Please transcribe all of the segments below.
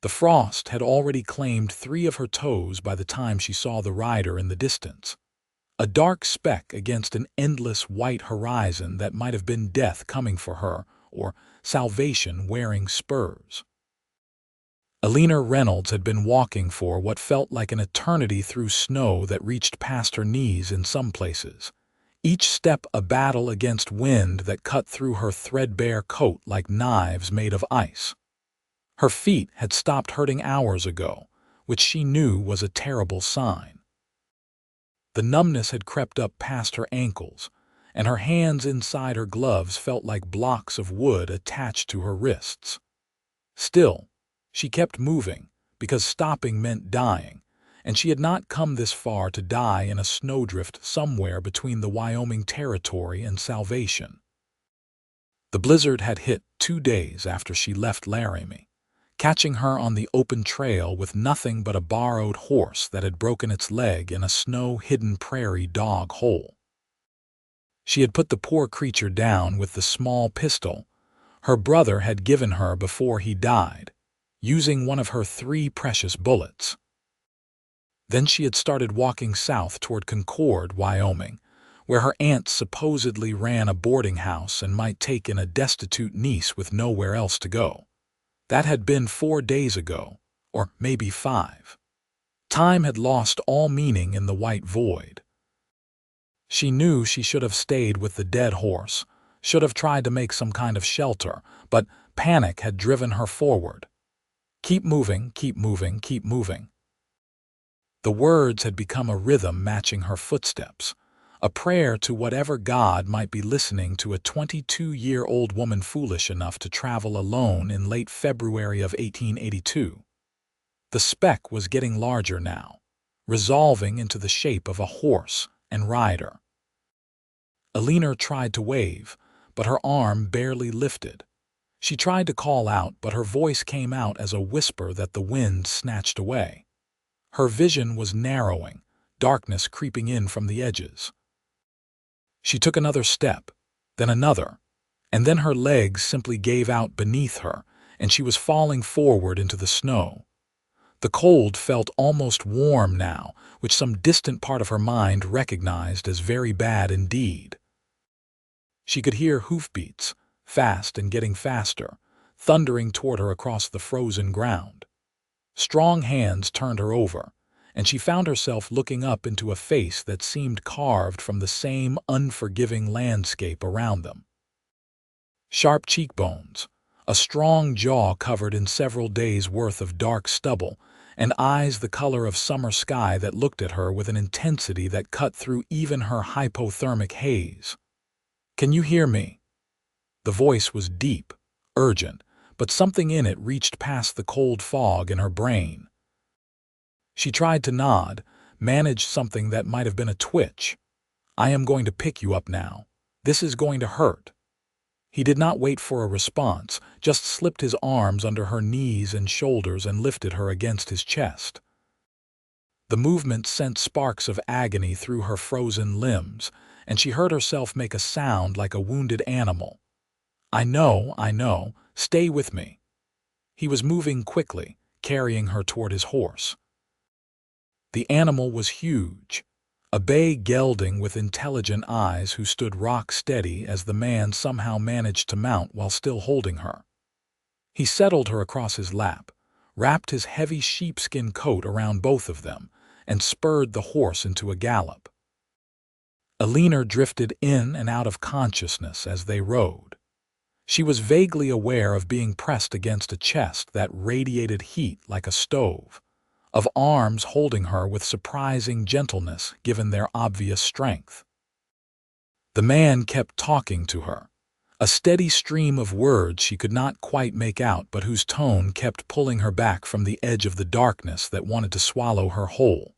The frost had already claimed 3 of her toes by the time she saw the rider in the distance, a dark speck against an endless white horizon that might have been death coming for her, or salvation wearing spurs. Eleanor Reynolds had been walking for what felt like an eternity through snow that reached past her knees in some places, each step a battle against wind that cut through her threadbare coat like knives made of ice. Her feet had stopped hurting hours ago, which she knew was a terrible sign. The numbness had crept up past her ankles, and her hands inside her gloves felt like blocks of wood attached to her wrists. Still, she kept moving, because stopping meant dying, and she had not come this far to die in a snowdrift somewhere between the Wyoming Territory and Salvation. The blizzard had hit 2 days after she left Laramie, catching her on the open trail with nothing but a borrowed horse that had broken its leg in a snow-hidden prairie dog hole. She had put the poor creature down with the small pistol her brother had given her before he died, using one of her 3 precious bullets. Then she had started walking south toward Concord, Wyoming, where her aunt supposedly ran a boarding house and might take in a destitute niece with nowhere else to go. That had been 4 days ago, or maybe 5. Time had lost all meaning in the white void. She knew she should have stayed with the dead horse, should have tried to make some kind of shelter, but panic had driven her forward. Keep moving, keep moving, keep moving. The words had become a rhythm matching her footsteps, a prayer to whatever God might be listening to a 22-year-old woman foolish enough to travel alone in late February of 1882. The speck was getting larger now, resolving into the shape of a horse and rider. Eleanor tried to wave, but her arm barely lifted. She tried to call out, but her voice came out as a whisper that the wind snatched away. Her vision was narrowing, darkness creeping in from the edges. She took another step, then another, and then her legs simply gave out beneath her, and she was falling forward into the snow. The cold felt almost warm now, which some distant part of her mind recognized as very bad indeed. She could hear hoofbeats, fast and getting faster, thundering toward her across the frozen ground. Strong hands turned her over, and she found herself looking up into a face that seemed carved from the same unforgiving landscape around them. Sharp cheekbones, a strong jaw covered in several days' worth of dark stubble, and eyes the color of summer sky that looked at her with an intensity that cut through even her hypothermic haze. "Can you hear me?" The voice was deep, urgent, but something in it reached past the cold fog in her brain. She tried to nod, managed something that might have been a twitch. "I am going to pick you up now. This is going to hurt." He did not wait for a response, just slipped his arms under her knees and shoulders and lifted her against his chest. The movement sent sparks of agony through her frozen limbs, and she heard herself make a sound like a wounded animal. I know, stay with me." He was moving quickly, carrying her toward his horse. The animal was huge, a bay gelding with intelligent eyes who stood rock-steady as the man somehow managed to mount while still holding her. He settled her across his lap, wrapped his heavy sheepskin coat around both of them, and spurred the horse into a gallop. Eleanor drifted in and out of consciousness as they rode. She was vaguely aware of being pressed against a chest that radiated heat like a stove, of arms holding her with surprising gentleness given their obvious strength. The man kept talking to her, a steady stream of words she could not quite make out but whose tone kept pulling her back from the edge of the darkness that wanted to swallow her whole.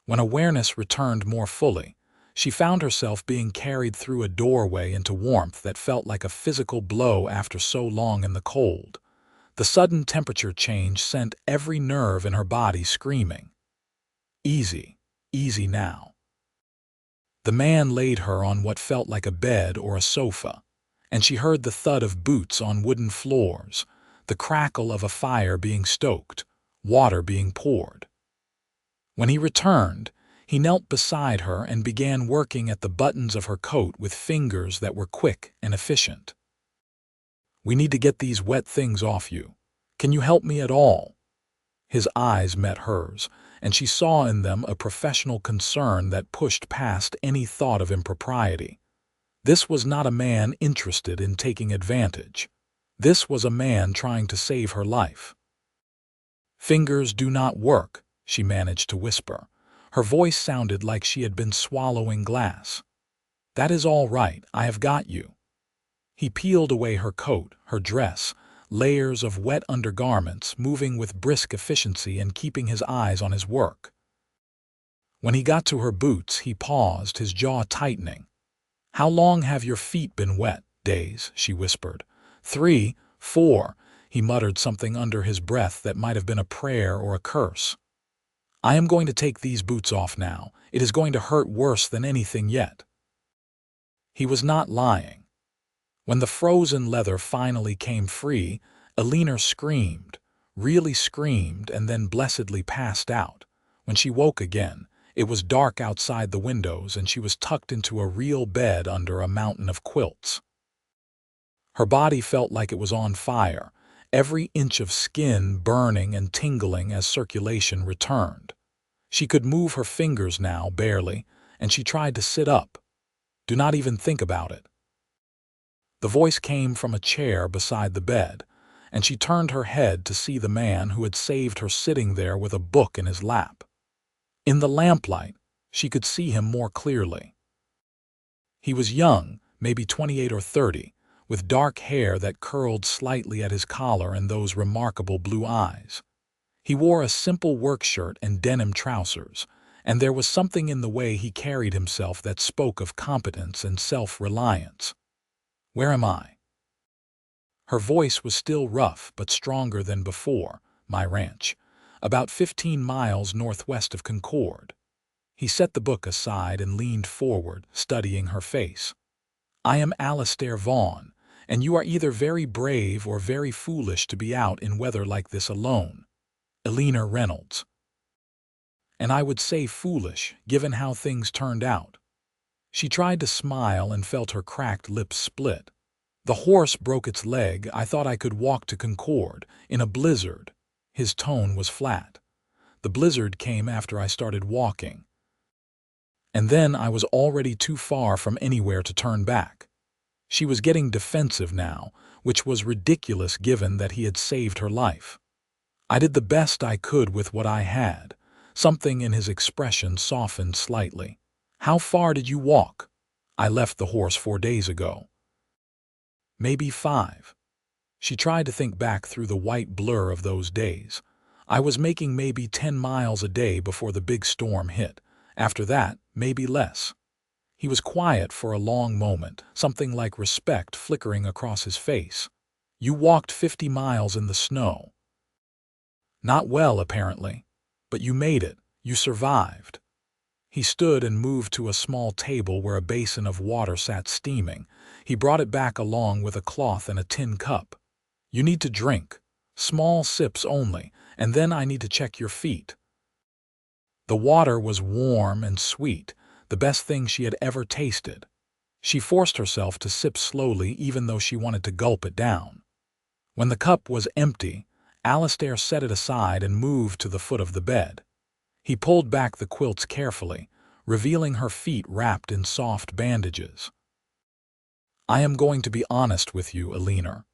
When awareness returned more fully, she found herself being carried through a doorway into warmth that felt like a physical blow after so long in the cold. The sudden temperature change sent every nerve in her body screaming. Easy, easy now. The man laid her on what felt like a bed or a sofa, and she heard the thud of boots on wooden floors, the crackle of a fire being stoked, water being poured. When he returned, he knelt beside her and began working at the buttons of her coat with fingers that were quick and efficient. "We need to get these wet things off you. Can you help me at all?" His eyes met hers, and she saw in them a professional concern that pushed past any thought of impropriety. This was not a man interested in taking advantage. This was a man trying to save her life. "Fingers do not work," she managed to whisper. Her voice sounded like she had been swallowing glass. "That is all right, I have got you." He peeled away her coat, her dress, layers of wet undergarments, moving with brisk efficiency and keeping his eyes on his work. When he got to her boots, he paused, his jaw tightening. "How long have your feet been wet?" "Days," she whispered. 3, 4, he muttered something under his breath that might have been a prayer or a curse. "I am going to take these boots off now. It is going to hurt worse than anything yet." He was not lying. When the frozen leather finally came free, Eleanor screamed, really screamed, and then blessedly passed out. When she woke again, it was dark outside the windows and she was tucked into a real bed under a mountain of quilts. Her body felt like it was on fire, every inch of skin burning and tingling as circulation returned. She could move her fingers now, barely, and she tried to sit up. "Do not even think about it." The voice came from a chair beside the bed, and she turned her head to see the man who had saved her sitting there with a book in his lap. In the lamplight, she could see him more clearly. He was young, maybe 28 or 30, with dark hair that curled slightly at his collar and those remarkable blue eyes. He wore a simple work shirt and denim trousers, and there was something in the way he carried himself that spoke of competence and self-reliance. "Where am I?" Her voice was still rough but stronger than before. "My ranch, about 15 miles northwest of Concord." He set the book aside and leaned forward, studying her face. "I am Alistair Vaughn, and you are either very brave or very foolish to be out in weather like this alone. Eleanor Reynolds." "And I would say foolish, given how things turned out." She tried to smile and felt her cracked lips split. "The horse broke its leg. I thought I could walk to Concord, in a blizzard." His tone was flat. "The blizzard came after I started walking. And then I was already too far from anywhere to turn back." She was getting defensive now, which was ridiculous given that he had saved her life. "I did the best I could with what I had." Something in his expression softened slightly. "How far did you walk?" "I left the horse 4 days ago." "Maybe 5. She tried to think back through the white blur of those days. "I was making maybe 10 miles a day before the big storm hit. After that, maybe less." He was quiet for a long moment, something like respect flickering across his face. "You walked 50 miles in the snow." "Not well, apparently. But you made it. You survived." He stood and moved to a small table where a basin of water sat steaming. He brought it back along with a cloth and a tin cup. "You need to drink. Small sips only, and then I need to check your feet." The water was warm and sweet, the best thing she had ever tasted. She forced herself to sip slowly even though she wanted to gulp it down. When the cup was empty, Alistair set it aside and moved to the foot of the bed. He pulled back the quilts carefully, revealing her feet wrapped in soft bandages. "I am going to be honest with you, Eleanor.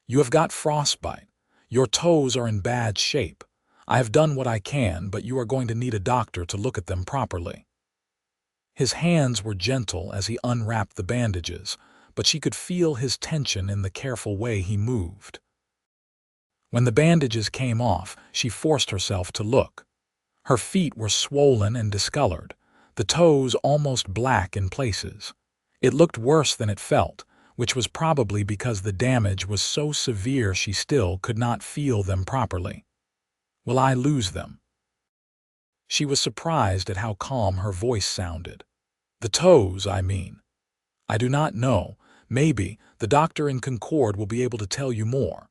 You have got frostbite. Your toes are in bad shape. I have done what I can, but you are going to need a doctor to look at them properly." His hands were gentle as he unwrapped the bandages, but she could feel his tension in the careful way he moved. When the bandages came off, she forced herself to look. Her feet were swollen and discolored, the toes almost black in places. It looked worse than it felt, which was probably because the damage was so severe she still could not feel them properly. "Will I lose them?" She was surprised at how calm her voice sounded. "The toes, I mean." "I do not know. Maybe the doctor in Concord will be able to tell you more."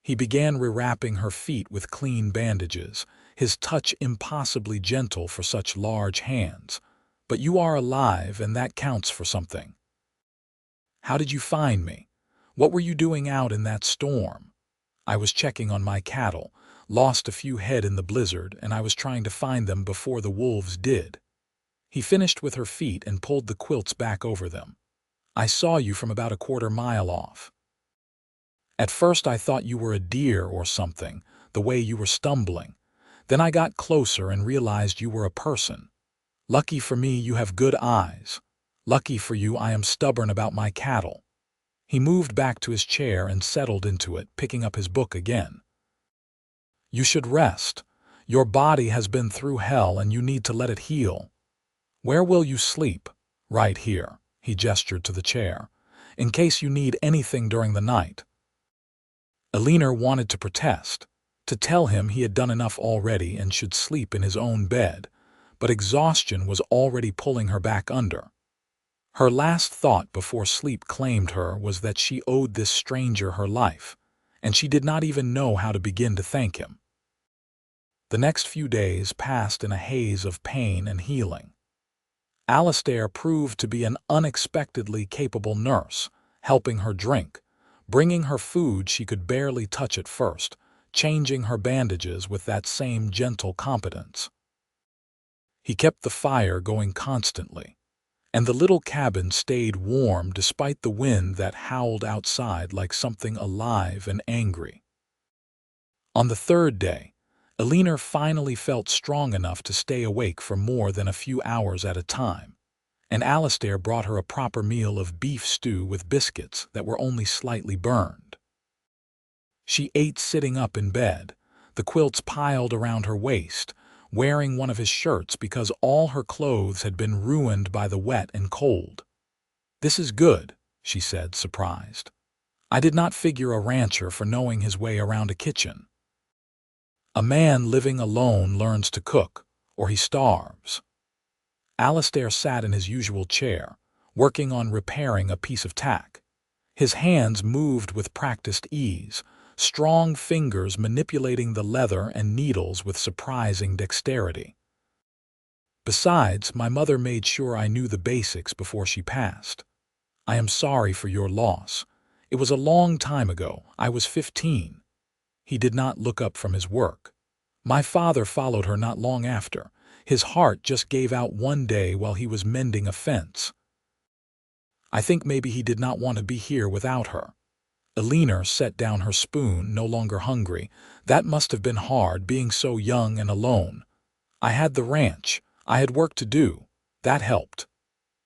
He began rewrapping her feet with clean bandages, his touch impossibly gentle for such large hands. But you are alive, and that counts for something. How did you find me? What were you doing out in that storm? I was checking on my cattle, lost a few head in the blizzard, and I was trying to find them before the wolves did. He finished with her feet and pulled the quilts back over them. I saw you from about a quarter-mile off. At first I thought you were a deer or something, the way you were stumbling. Then I got closer and realized you were a person. Lucky for me you have good eyes. Lucky for you I am stubborn about my cattle. He moved back to his chair and settled into it, picking up his book again. You should rest. Your body has been through hell and you need to let it heal. Where will you sleep? Right here, he gestured to the chair, in case you need anything during the night. Eleanor wanted to protest, to tell him he had done enough already and should sleep in his own bed, but exhaustion was already pulling her back under. Her last thought before sleep claimed her was that she owed this stranger her life, and she did not even know how to begin to thank him. The next few days passed in a haze of pain and healing. Alistair proved to be an unexpectedly capable nurse, helping her drink, bringing her food she could barely touch at first, changing her bandages with that same gentle competence. He kept the fire going constantly, and the little cabin stayed warm despite the wind that howled outside like something alive and angry. On the third day, Eleanor finally felt strong enough to stay awake for more than a few hours at a time, and Alistair brought her a proper meal of beef stew with biscuits that were only slightly burned. She ate sitting up in bed, the quilts piled around her waist, wearing one of his shirts because all her clothes had been ruined by the wet and cold. "This is good," she said, surprised. "I did not figure a rancher for knowing his way around a kitchen. A man living alone learns to cook, or he starves." Alistair sat in his usual chair, working on repairing a piece of tack. His hands moved with practiced ease, strong fingers manipulating the leather and needles with surprising dexterity. "Besides, my mother made sure I knew the basics before she passed. I am sorry for your loss. It was a long time ago. I was 15. He did not look up from his work. "My father followed her not long after. His heart just gave out one day while he was mending a fence. I think maybe he did not want to be here without her." Eleanor set down her spoon, no longer hungry. "That must have been hard, being so young and alone. I had the ranch. I had work to do. That helped."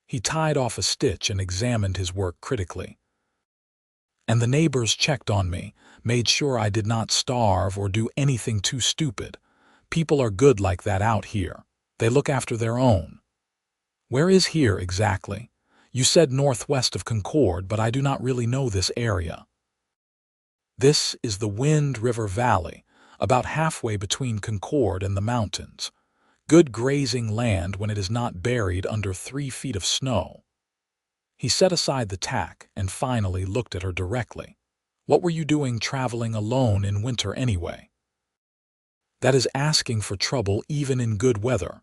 He tied off a stitch and examined his work critically. "And the neighbors checked on me, made sure I did not starve or do anything too stupid. People are good like that out here. They look after their own." "Where is here exactly? You said northwest of Concord, but I do not really know this area." "This is the Wind River Valley, about halfway between Concord and the mountains. Good grazing land when it is not buried under 3 feet of snow." He set aside the tack and finally looked at her directly. "What were you doing traveling alone in winter anyway?" "That is asking for trouble even in good weather."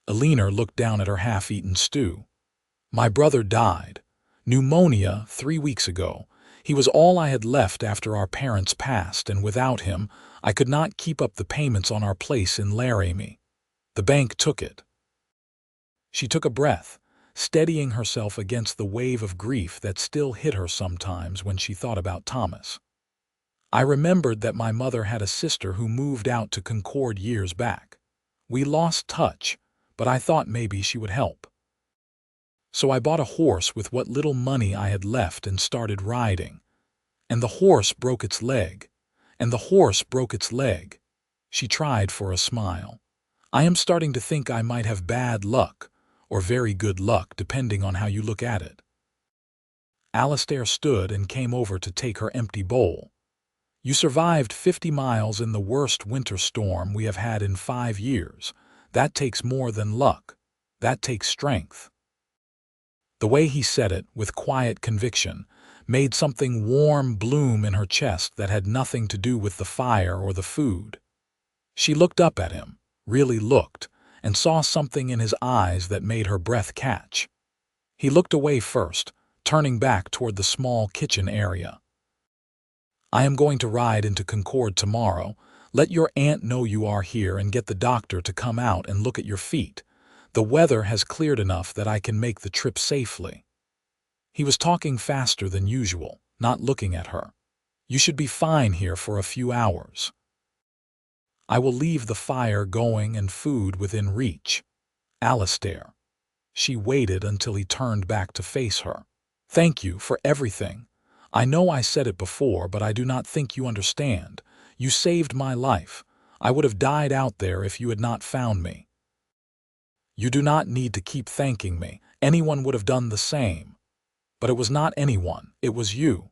Eleanor looked down at her half-eaten stew. "My brother died. Pneumonia 3 weeks ago. He was all I had left after our parents passed, and without him, I could not keep up the payments on our place in Laramie. The bank took it." She took a breath, steadying herself against the wave of grief that still hit her sometimes when she thought about Thomas. "I remembered that my mother had a sister who moved out to Concord years back. We lost touch, but I thought maybe she would help. So I bought a horse with what little money I had left and started riding. And the horse broke its leg. And the horse broke its leg." She tried for a smile. "I am starting to think I might have bad luck, or very good luck, depending on how you look at it." Alistair stood and came over to take her empty bowl. "You survived 50 miles in the worst winter storm we have had in 5 years. That takes more than luck. That takes strength." The way he said it, with quiet conviction, made something warm bloom in her chest that had nothing to do with the fire or the food. She looked up at him, really looked, and saw something in his eyes that made her breath catch. He looked away first, turning back toward the small kitchen area. "I am going to ride into Concord tomorrow. Let your aunt know you are here and get the doctor to come out and look at your feet. The weather has cleared enough that I can make the trip safely." He was talking faster than usual, not looking at her. "You should be fine here for a few hours. I will leave the fire going and food within reach. Alistair." She waited until he turned back to face her. "Thank you for everything. I know I said it before, but I do not think you understand. You saved my life. I would have died out there if you had not found me." "You do not need to keep thanking me. Anyone would have done the same." "But it was not anyone, it was you."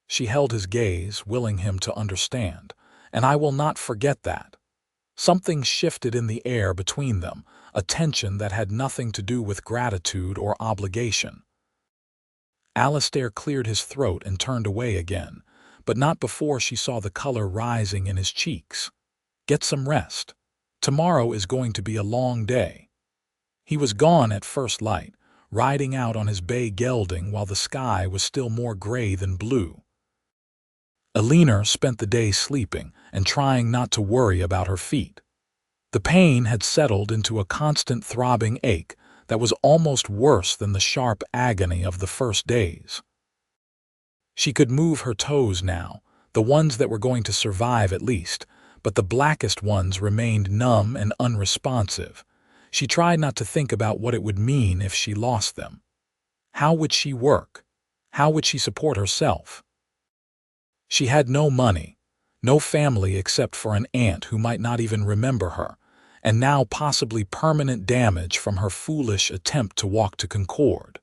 She held his gaze, willing him to understand. "And I will not forget that." Something shifted in the air between them, a tension that had nothing to do with gratitude or obligation. Alistair cleared his throat and turned away again, but not before she saw the color rising in his cheeks. "Get some rest. Tomorrow is going to be a long day." He was gone at first light, riding out on his bay gelding while the sky was still more gray than blue. Eleanor spent the day sleeping and trying not to worry about her feet. The pain had settled into a constant throbbing ache that was almost worse than the sharp agony of the first days. She could move her toes now, the ones that were going to survive at least, but the blackest ones remained numb and unresponsive. She tried not to think about what it would mean if she lost them. How would she work? How would she support herself? She had no money, no family except for an aunt who might not even remember her, and now possibly permanent damage from her foolish attempt to walk to Concord.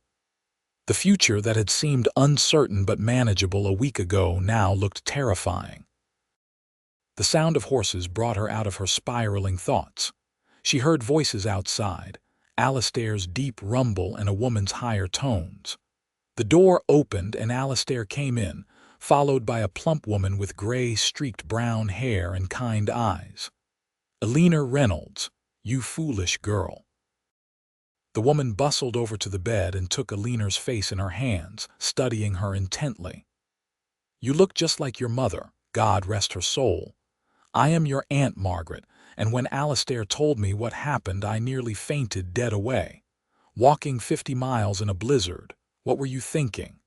The future that had seemed uncertain but manageable a week ago now looked terrifying. The sound of horses brought her out of her spiraling thoughts. She heard voices outside, Alistair's deep rumble and a woman's higher tones. The door opened and Alistair came in, followed by a plump woman with gray, streaked brown hair and kind eyes. "Eleanor Reynolds, you foolish girl." The woman bustled over to the bed and took Eleanor's face in her hands, studying her intently. "You look just like your mother, God rest her soul. I am your Aunt Margaret, and when Alistair told me what happened I nearly fainted dead away. Walking 50 miles in a blizzard, what were you thinking?"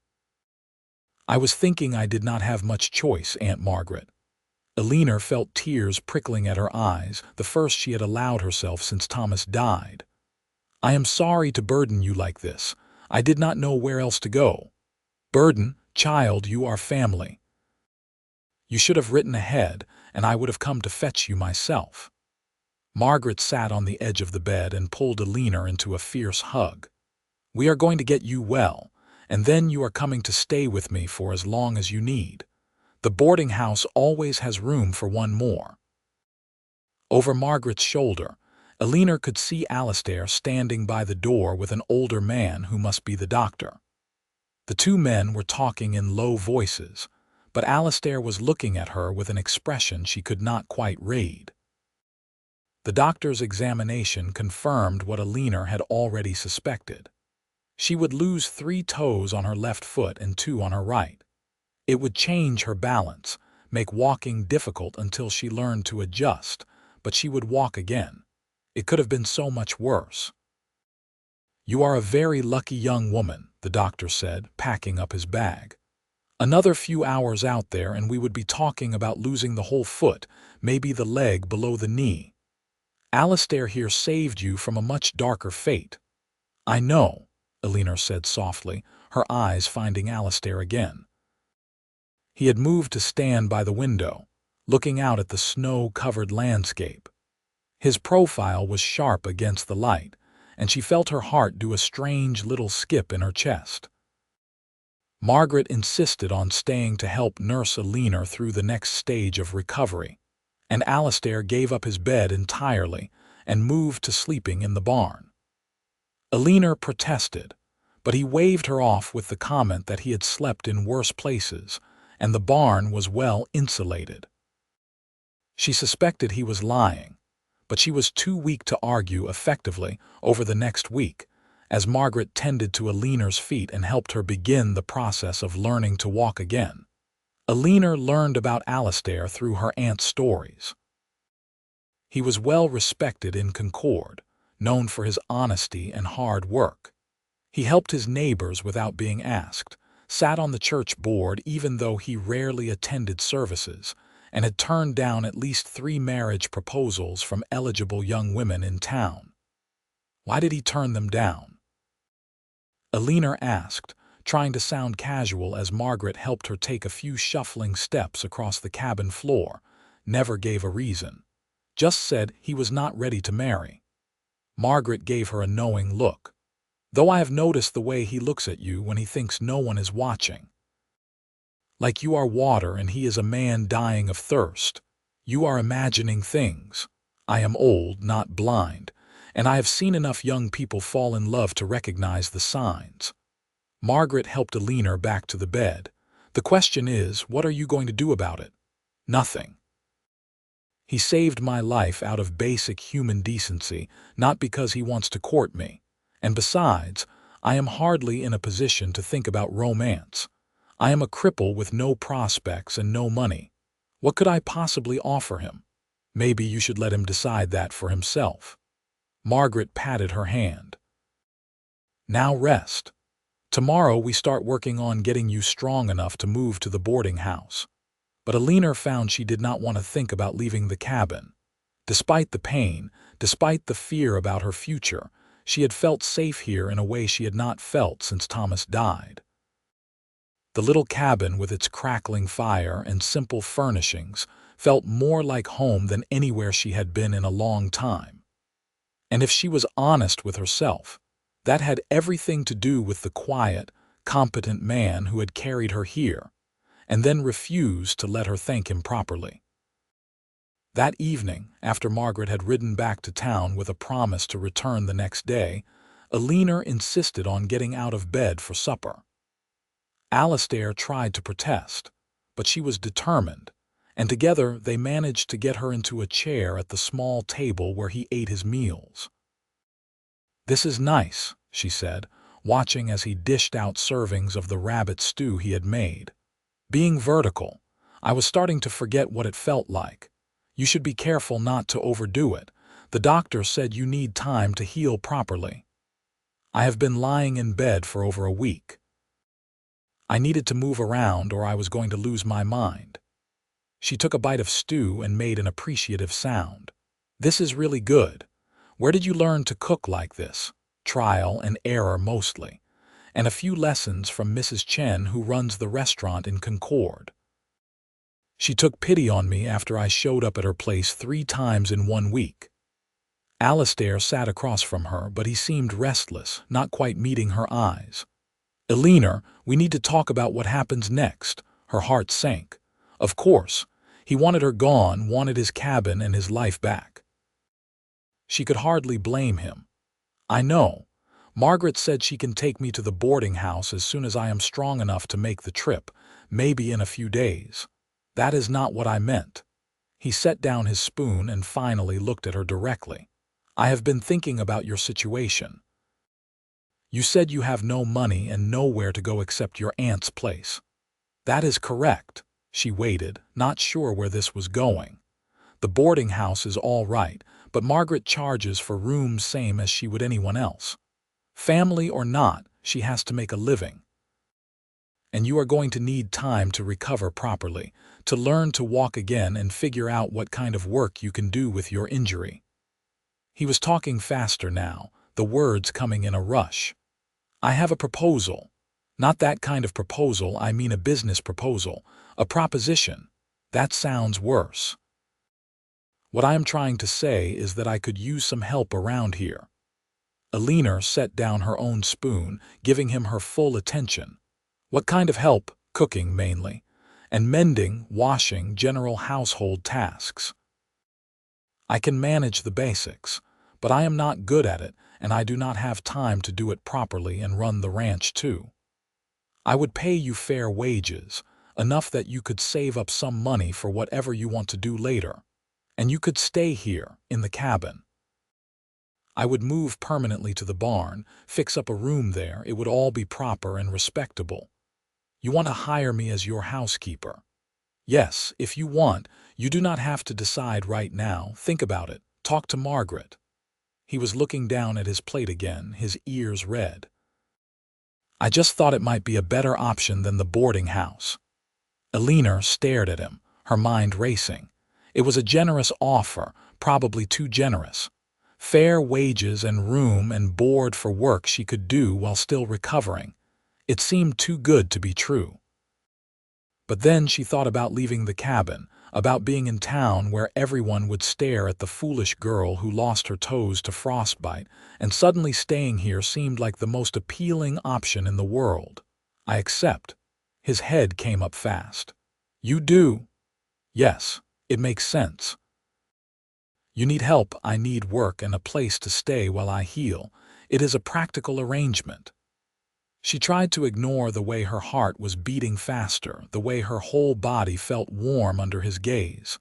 "I was thinking I did not have much choice, Aunt Margaret." Eleanor felt tears prickling at her eyes, the first she had allowed herself since Thomas died. "I am sorry to burden you like this. I did not know where else to go." "Burden, child, you are family. You should have written ahead, and I would have come to fetch you myself." Margaret sat on the edge of the bed and pulled Eleanor into a fierce hug. "We are going to get you well, and then you are coming to stay with me for as long as you need. The boarding house always has room for one more." Over Margaret's shoulder, Eleanor could see Alistair standing by the door with an older man who must be the doctor. The two men were talking in low voices, but Alistair was looking at her with an expression she could not quite read. The doctor's examination confirmed what Eleanor had already suspected. She would lose 3 toes on her left foot and 2 on her right. It would change her balance, make walking difficult until she learned to adjust, but she would walk again. It could have been so much worse. "You are a very lucky young woman," the doctor said, packing up his bag. "Another few hours out there and we would be talking about losing the whole foot, maybe the leg below the knee. Alistair here saved you from a much darker fate." "I know," Eleanor said softly, her eyes finding Alistair again. He had moved to stand by the window, looking out at the snow-covered landscape. His profile was sharp against the light, and she felt her heart do a strange little skip in her chest. Margaret insisted on staying to help nurse Eleanor through the next stage of recovery, and Alistair gave up his bed entirely and moved to sleeping in the barn. Eleanor protested, but he waved her off with the comment that he had slept in worse places, and the barn was well insulated. She suspected he was lying, but she was too weak to argue effectively over the next week, as Margaret tended to Eleanor's feet and helped her begin the process of learning to walk again. Eleanor learned about Alistair through her aunt's stories. He was well respected in Concord, known for his honesty and hard work. He helped his neighbors without being asked, sat on the church board even though he rarely attended services, and had turned down at least 3 marriage proposals from eligible young women in town. Why did he turn them down? Eleanor asked, trying to sound casual as Margaret helped her take a few shuffling steps across the cabin floor, never gave a reason. Just said he was not ready to marry. Margaret gave her a knowing look. Though I have noticed the way he looks at you when he thinks no one is watching. Like you are water and he is a man dying of thirst. You are imagining things. I am old, not blind, and I have seen enough young people fall in love to recognize the signs. Margaret helped Eleanor back to the bed. The question is, what are you going to do about it? Nothing. He saved my life out of basic human decency, not because he wants to court me. And besides, I am hardly in a position to think about romance. I am a cripple with no prospects and no money. What could I possibly offer him? Maybe you should let him decide that for himself. Margaret patted her hand. Now rest. Tomorrow we start working on getting you strong enough to move to the boarding house. But Eleanor found she did not want to think about leaving the cabin. Despite the pain, despite the fear about her future, she had felt safe here in a way she had not felt since Thomas died. The little cabin with its crackling fire and simple furnishings felt more like home than anywhere she had been in a long time. And if she was honest with herself, that had everything to do with the quiet, competent man who had carried her here, and then refused to let her thank him properly. That evening, after Margaret had ridden back to town with a promise to return the next day, Eleanor insisted on getting out of bed for supper. Alistair tried to protest, but she was determined, and together they managed to get her into a chair at the small table where he ate his meals. "This is nice," she said, watching as he dished out servings of the rabbit stew he had made. "Being vertical, I was starting to forget what it felt like. You should be careful not to overdo it. The doctor said you need time to heal properly. I have been lying in bed for over a week. I needed to move around or I was going to lose my mind." She took a bite of stew and made an appreciative sound. "This is really good. Where did you learn to cook like this?" "Trial and error mostly, and a few lessons from Mrs. Chen who runs the restaurant in Concord. She took pity on me after I showed up at her place 3 times in 1 week." Alistair sat across from her, but he seemed restless, not quite meeting her eyes. "Eleanor, we need to talk about what happens next." Her heart sank. Of course, he wanted her gone, wanted his cabin and his life back. She could hardly blame him. "I know. Margaret said she can take me to the boarding house as soon as I am strong enough to make the trip, maybe in a few days. That is not what I meant." He set down his spoon and finally looked at her directly. "I have been thinking about your situation. You said you have no money and nowhere to go except your aunt's place." "That is correct." She waited, not sure where this was going. "The boarding house is all right, but Margaret charges for rooms same as she would anyone else. Family or not, she has to make a living. And you are going to need time to recover properly, to learn to walk again and figure out what kind of work you can do with your injury." He was talking faster now, the words coming in a rush. "I have a proposal. Not that kind of proposal, I mean a business proposal, a proposition. That sounds worse. What I am trying to say is that I could use some help around here." Eleanor set down her own spoon, giving him her full attention. "What kind of help?" "Cooking, mainly. And mending, washing, general household tasks. I can manage the basics, but I am not good at it, and I do not have time to do it properly and run the ranch too. I would pay you fair wages, enough that you could save up some money for whatever you want to do later, and you could stay here, in the cabin. I would move permanently to the barn, fix up a room there, it would all be proper and respectable. You want to hire me as your housekeeper? Yes, if you want, you do not have to decide right now, think about it, talk to Margaret. He was looking down at his plate again, his ears red. I just thought it might be a better option than the boarding house. Eleanor stared at him, her mind racing. It was a generous offer, probably too generous. Fair wages and room and board for work she could do while still recovering. It seemed too good to be true. But then she thought about leaving the cabin, about being in town where everyone would stare at the foolish girl who lost her toes to frostbite, and suddenly staying here seemed like the most appealing option in the world. I accept. His head came up fast. You do? Yes, it makes sense. You need help, I need work and a place to stay while I heal. It is a practical arrangement. She tried to ignore the way her heart was beating faster, the way her whole body felt warm under his gaze.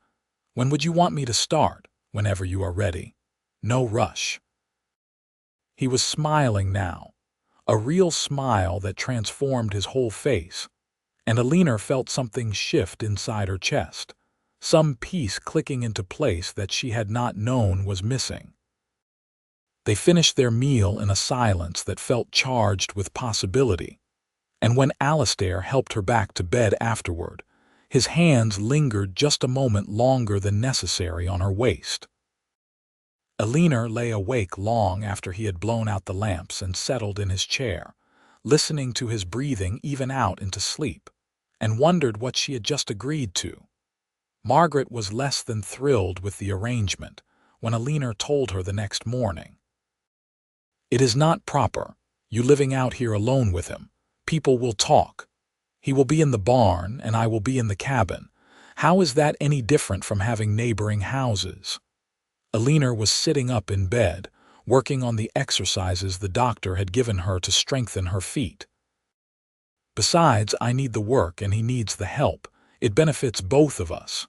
When would you want me to start? Whenever you are ready. No rush. He was smiling now, a real smile that transformed his whole face, and Eleanor felt something shift inside her chest, some piece clicking into place that she had not known was missing. They finished their meal in a silence that felt charged with possibility, and when Alistair helped her back to bed afterward, his hands lingered just a moment longer than necessary on her waist. Eleanor lay awake long after he had blown out the lamps and settled in his chair, listening to his breathing even out into sleep, and wondered what she had just agreed to. Margaret was less than thrilled with the arrangement when Eleanor told her the next morning. It is not proper, you living out here alone with him. People will talk. He will be in the barn and I will be in the cabin. How is that any different from having neighboring houses? Eleanor was sitting up in bed, working on the exercises the doctor had given her to strengthen her feet. Besides, I need the work and he needs the help. It benefits both of us.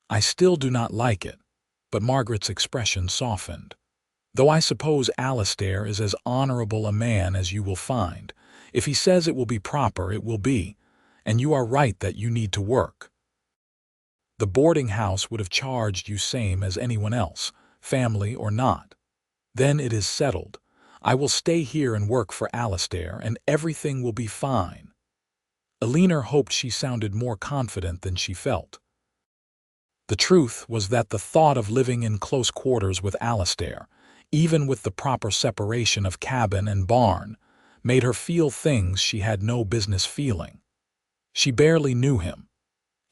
I still do not like it, but Margaret's expression softened. Though I suppose Alistair is as honorable a man as you will find. If he says it will be proper, it will be, and you are right that you need to work. The boarding house would have charged you same as anyone else, family or not. Then it is settled. I will stay here and work for Alistair, and everything will be fine. Eleanor hoped she sounded more confident than she felt. The truth was that the thought of living in close quarters with Alistair, even with the proper separation of cabin and barn, made her feel things she had no business feeling. She barely knew him.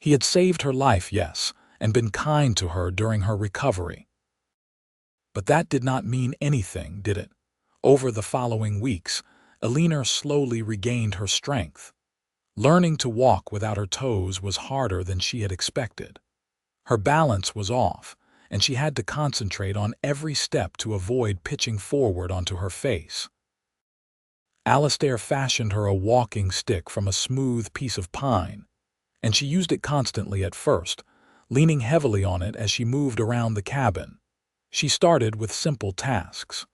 He had saved her life, yes, and been kind to her during her recovery. But that did not mean anything, did it? Over the following weeks, Eleanor slowly regained her strength. Learning to walk without her toes was harder than she had expected. Her balance was off, and she had to concentrate on every step to avoid pitching forward onto her face. Alistair fashioned her a walking stick from a smooth piece of pine, and she used it constantly at first, leaning heavily on it as she moved around the cabin. She started with simple tasks.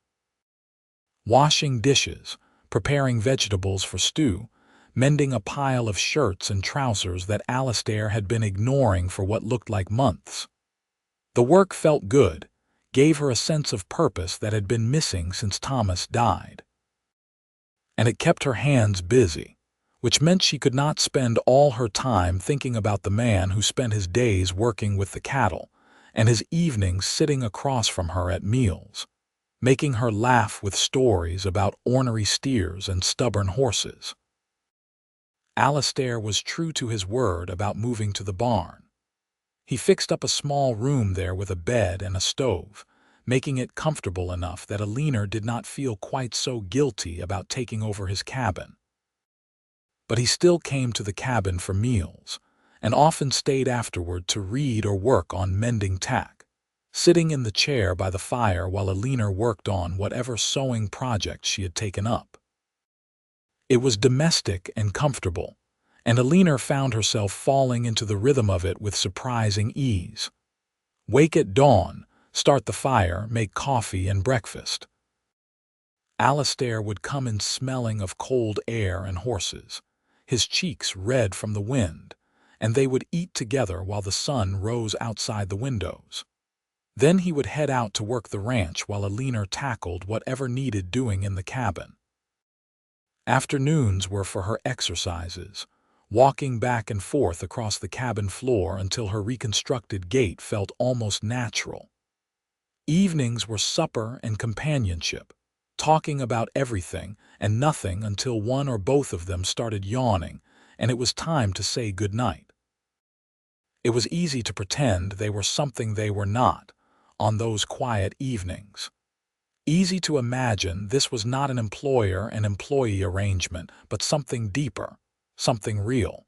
Washing dishes, preparing vegetables for stew, mending a pile of shirts and trousers that Alistair had been ignoring for what looked like months. The work felt good, gave her a sense of purpose that had been missing since Thomas died. And it kept her hands busy, which meant she could not spend all her time thinking about the man who spent his days working with the cattle and his evenings sitting across from her at meals, making her laugh with stories about ornery steers and stubborn horses. Alistair was true to his word about moving to the barn. He fixed up a small room there with a bed and a stove, making it comfortable enough that Eleanor did not feel quite so guilty about taking over his cabin. But he still came to the cabin for meals, and often stayed afterward to read or work on mending tack. sitting in the chair by the fire while Eleanor worked on whatever sewing project she had taken up. It was domestic and comfortable, and Eleanor found herself falling into the rhythm of it with surprising ease. Wake at dawn, start the fire, make coffee and breakfast. Alistair would come in smelling of cold air and horses, his cheeks red from the wind, and they would eat together while the sun rose outside the windows. Then he would head out to work the ranch while Eleanor tackled whatever needed doing in the cabin. Afternoons were for her exercises, walking back and forth across the cabin floor until her reconstructed gait felt almost natural. Evenings were supper and companionship, talking about everything and nothing until one or both of them started yawning, and it was time to say goodnight. It was easy to pretend they were something they were not on those quiet evenings. Easy to imagine this was not an employer and employee arrangement, but something deeper, something real.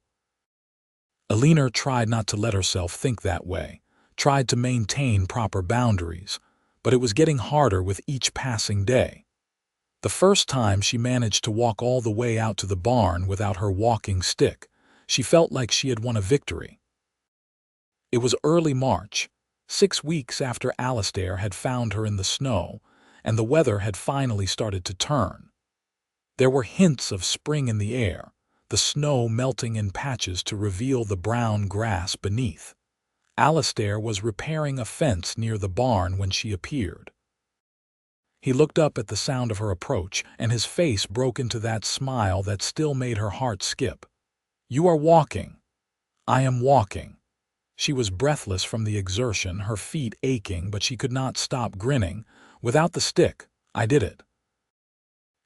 Eleanor tried not to let herself think that way, tried to maintain proper boundaries, but it was getting harder with each passing day. The first time she managed to walk all the way out to the barn without her walking stick, she felt like she had won a victory. It was early March, 6 weeks after Alistair had found her in the snow, and the weather had finally started to turn. There were hints of spring in the air, the snow melting in patches to reveal the brown grass beneath. Alistair was repairing a fence near the barn when she appeared. He looked up at the sound of her approach, and his face broke into that smile that still made her heart skip. "You are walking." "I am walking." She was breathless from the exertion, her feet aching, but she could not stop grinning. "Without the stick, I did it."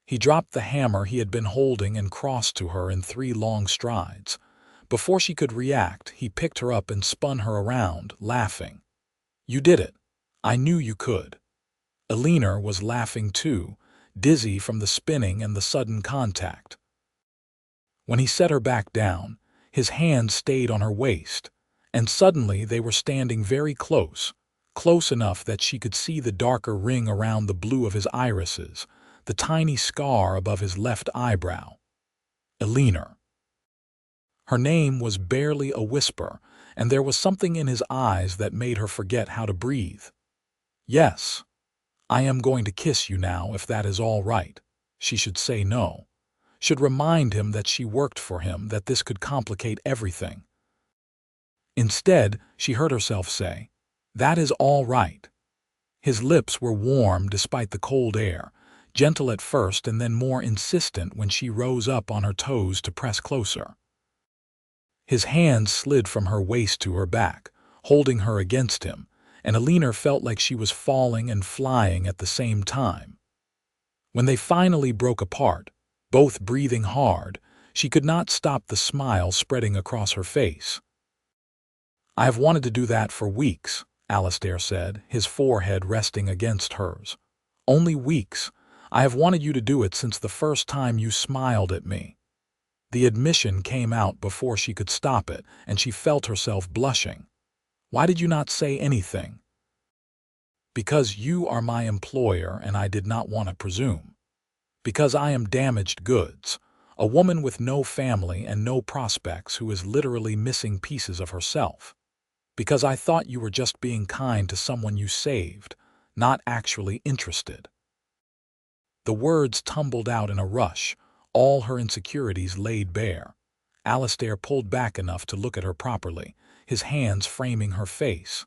He dropped the hammer he had been holding and crossed to her in 3 long strides. Before she could react, he picked her up and spun her around, laughing. "You did it. I knew you could." Eleanor was laughing too, dizzy from the spinning and the sudden contact. When he set her back down, his hand stayed on her waist, and suddenly they were standing very close, close enough that she could see the darker ring around the blue of his irises, the tiny scar above his left eyebrow. Eleanor. Her name was barely a whisper, and there was something in his eyes that made her forget how to breathe. "Yes. I am going to kiss you now, if that is all right." She should say no. Should remind him that she worked for him, that this could complicate everything. Instead, she heard herself say, "That is all right." His lips were warm despite the cold air, gentle at first and then more insistent when she rose up on her toes to press closer. His hands slid from her waist to her back, holding her against him, and Eleanor felt like she was falling and flying at the same time. When they finally broke apart, both breathing hard, she could not stop the smile spreading across her face. "I have wanted to do that for weeks," Alistair said, his forehead resting against hers. "Only weeks. I have wanted you to do it since the first time you smiled at me." The admission came out before she could stop it, and she felt herself blushing. "Why did you not say anything?" "Because you are my employer and I did not want to presume. Because I am damaged goods, a woman with no family and no prospects who is literally missing pieces of herself. Because I thought you were just being kind to someone you saved, not actually interested." The words tumbled out in a rush, all her insecurities laid bare. Alistair pulled back enough to look at her properly, his hands framing her face.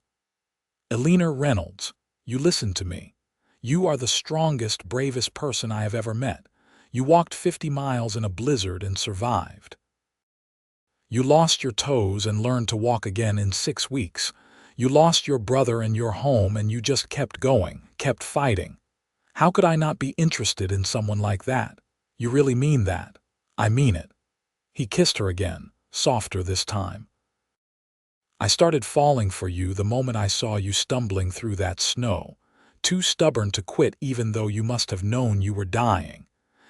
"Eleanor Reynolds, you listen to me. You are the strongest, bravest person I have ever met. You walked 50 miles in a blizzard and survived. You lost your toes and learned to walk again in 6 weeks. You lost your brother and your home and you just kept going, kept fighting. How could I not be interested in someone like that? You really mean that?" "I mean it." He kissed her again, softer this time. "I started falling for you the moment I saw you stumbling through that snow, too stubborn to quit even though you must have known you were dying.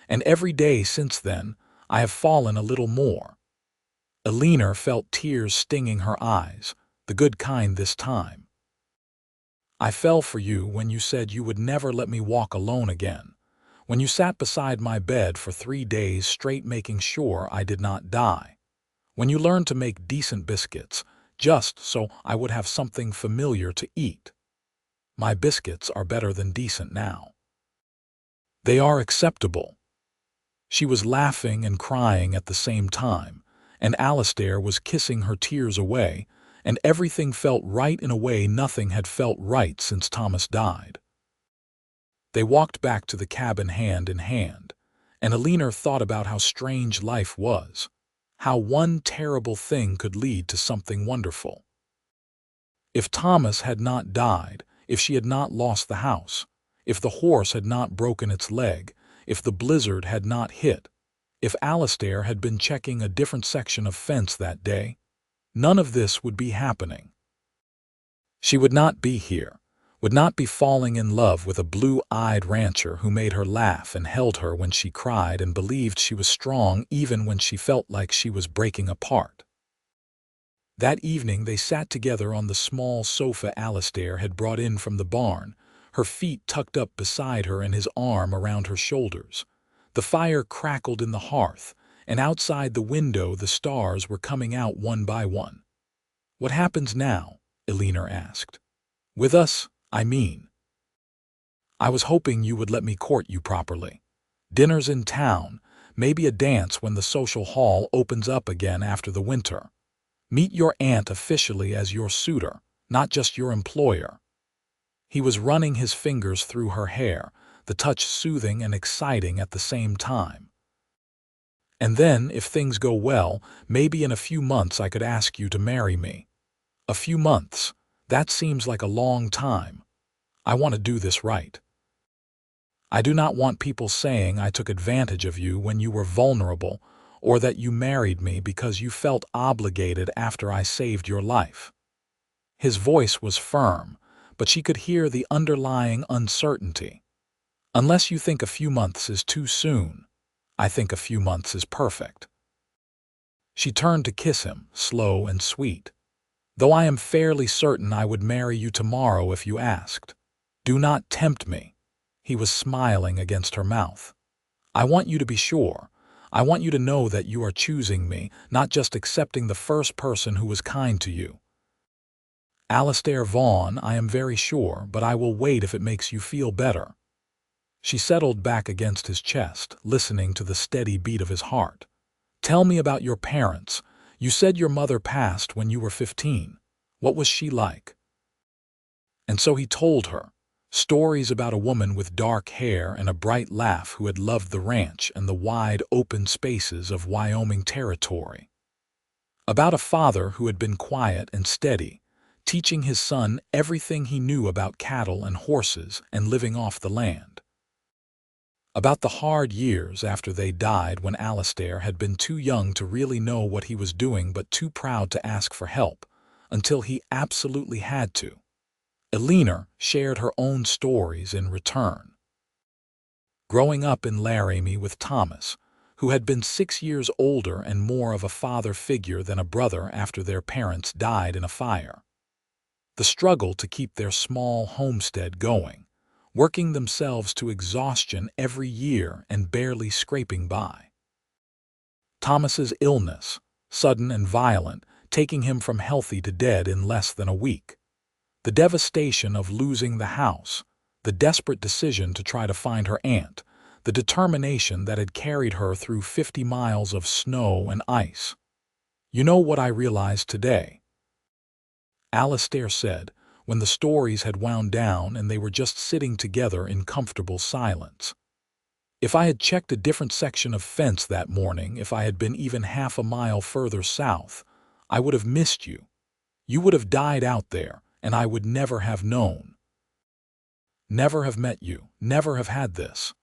And every day since then, I have fallen a little more." Eleanor felt tears stinging her eyes, the good kind this time. I fell for you when you said you would never let me walk alone again, when you sat beside my bed for 3 days straight making sure I did not die, when you learned to make decent biscuits, just so I would have something familiar to eat. My biscuits are better than decent now. They are acceptable. She was laughing and crying at the same time, and Alistair was kissing her tears away, and everything felt right in a way nothing had felt right since Thomas died. They walked back to the cabin hand in hand, and Eleanor thought about how strange life was, how one terrible thing could lead to something wonderful. If Thomas had not died, if she had not lost the house, if the horse had not broken its leg, if the blizzard had not hit, if Alistair had been checking a different section of fence that day, none of this would be happening. She would not be here, would not be falling in love with a blue-eyed rancher who made her laugh and held her when she cried and believed she was strong even when she felt like she was breaking apart. That evening they sat together on the small sofa Alistair had brought in from the barn, her feet tucked up beside her and his arm around her shoulders. The fire crackled in the hearth, and outside the window the stars were coming out one by one. "What happens now?" Eleanor asked. "With us, I mean." "I was hoping you would let me court you properly. Dinners in town, maybe a dance when the social hall opens up again after the winter. Meet your aunt officially as your suitor, not just your employer." He was running his fingers through her hair, the touch soothing and exciting at the same time. "And then, if things go well, maybe in a few months I could ask you to marry me." "A few months? That seems like a long time. I want to do this right. I do not want people saying I took advantage of you when you were vulnerable, or that you married me because you felt obligated after I saved your life." His voice was firm, but she could hear the underlying uncertainty. "Unless you think a few months is too soon, I think a few months is perfect." She turned to kiss him, slow and sweet. "Though I am fairly certain I would marry you tomorrow if you asked. Do not tempt me." He was smiling against her mouth. "I want you to be sure. I want you to know that you are choosing me, not just accepting the first person who was kind to you." "Alistair Vaughn, I am very sure, but I will wait if it makes you feel better." She settled back against his chest, listening to the steady beat of his heart. "Tell me about your parents. You said your mother passed when you were 15. What was she like?" And so he told her, stories about a woman with dark hair and a bright laugh who had loved the ranch and the wide open spaces of Wyoming territory. About a father who had been quiet and steady, teaching his son everything he knew about cattle and horses and living off the land. About the hard years after they died when Alistair had been too young to really know what he was doing but too proud to ask for help, until he absolutely had to. Eleanor shared her own stories in return. Growing up in Laramie with Thomas, who had been 6 years older and more of a father figure than a brother after their parents died in a fire. The struggle to keep their small homestead going, working themselves to exhaustion every year and barely scraping by. Thomas's illness, sudden and violent, taking him from healthy to dead in less than a week. The devastation of losing the house, the desperate decision to try to find her aunt, the determination that had carried her through 50 miles of snow and ice. "You know what I realized today?" Alistair said, when the stories had wound down and they were just sitting together in comfortable silence. "If I had checked a different section of fence that morning, if I had been even half a mile further south, I would have missed you. You would have died out there, and I would never have known. Never have met you, never have had this.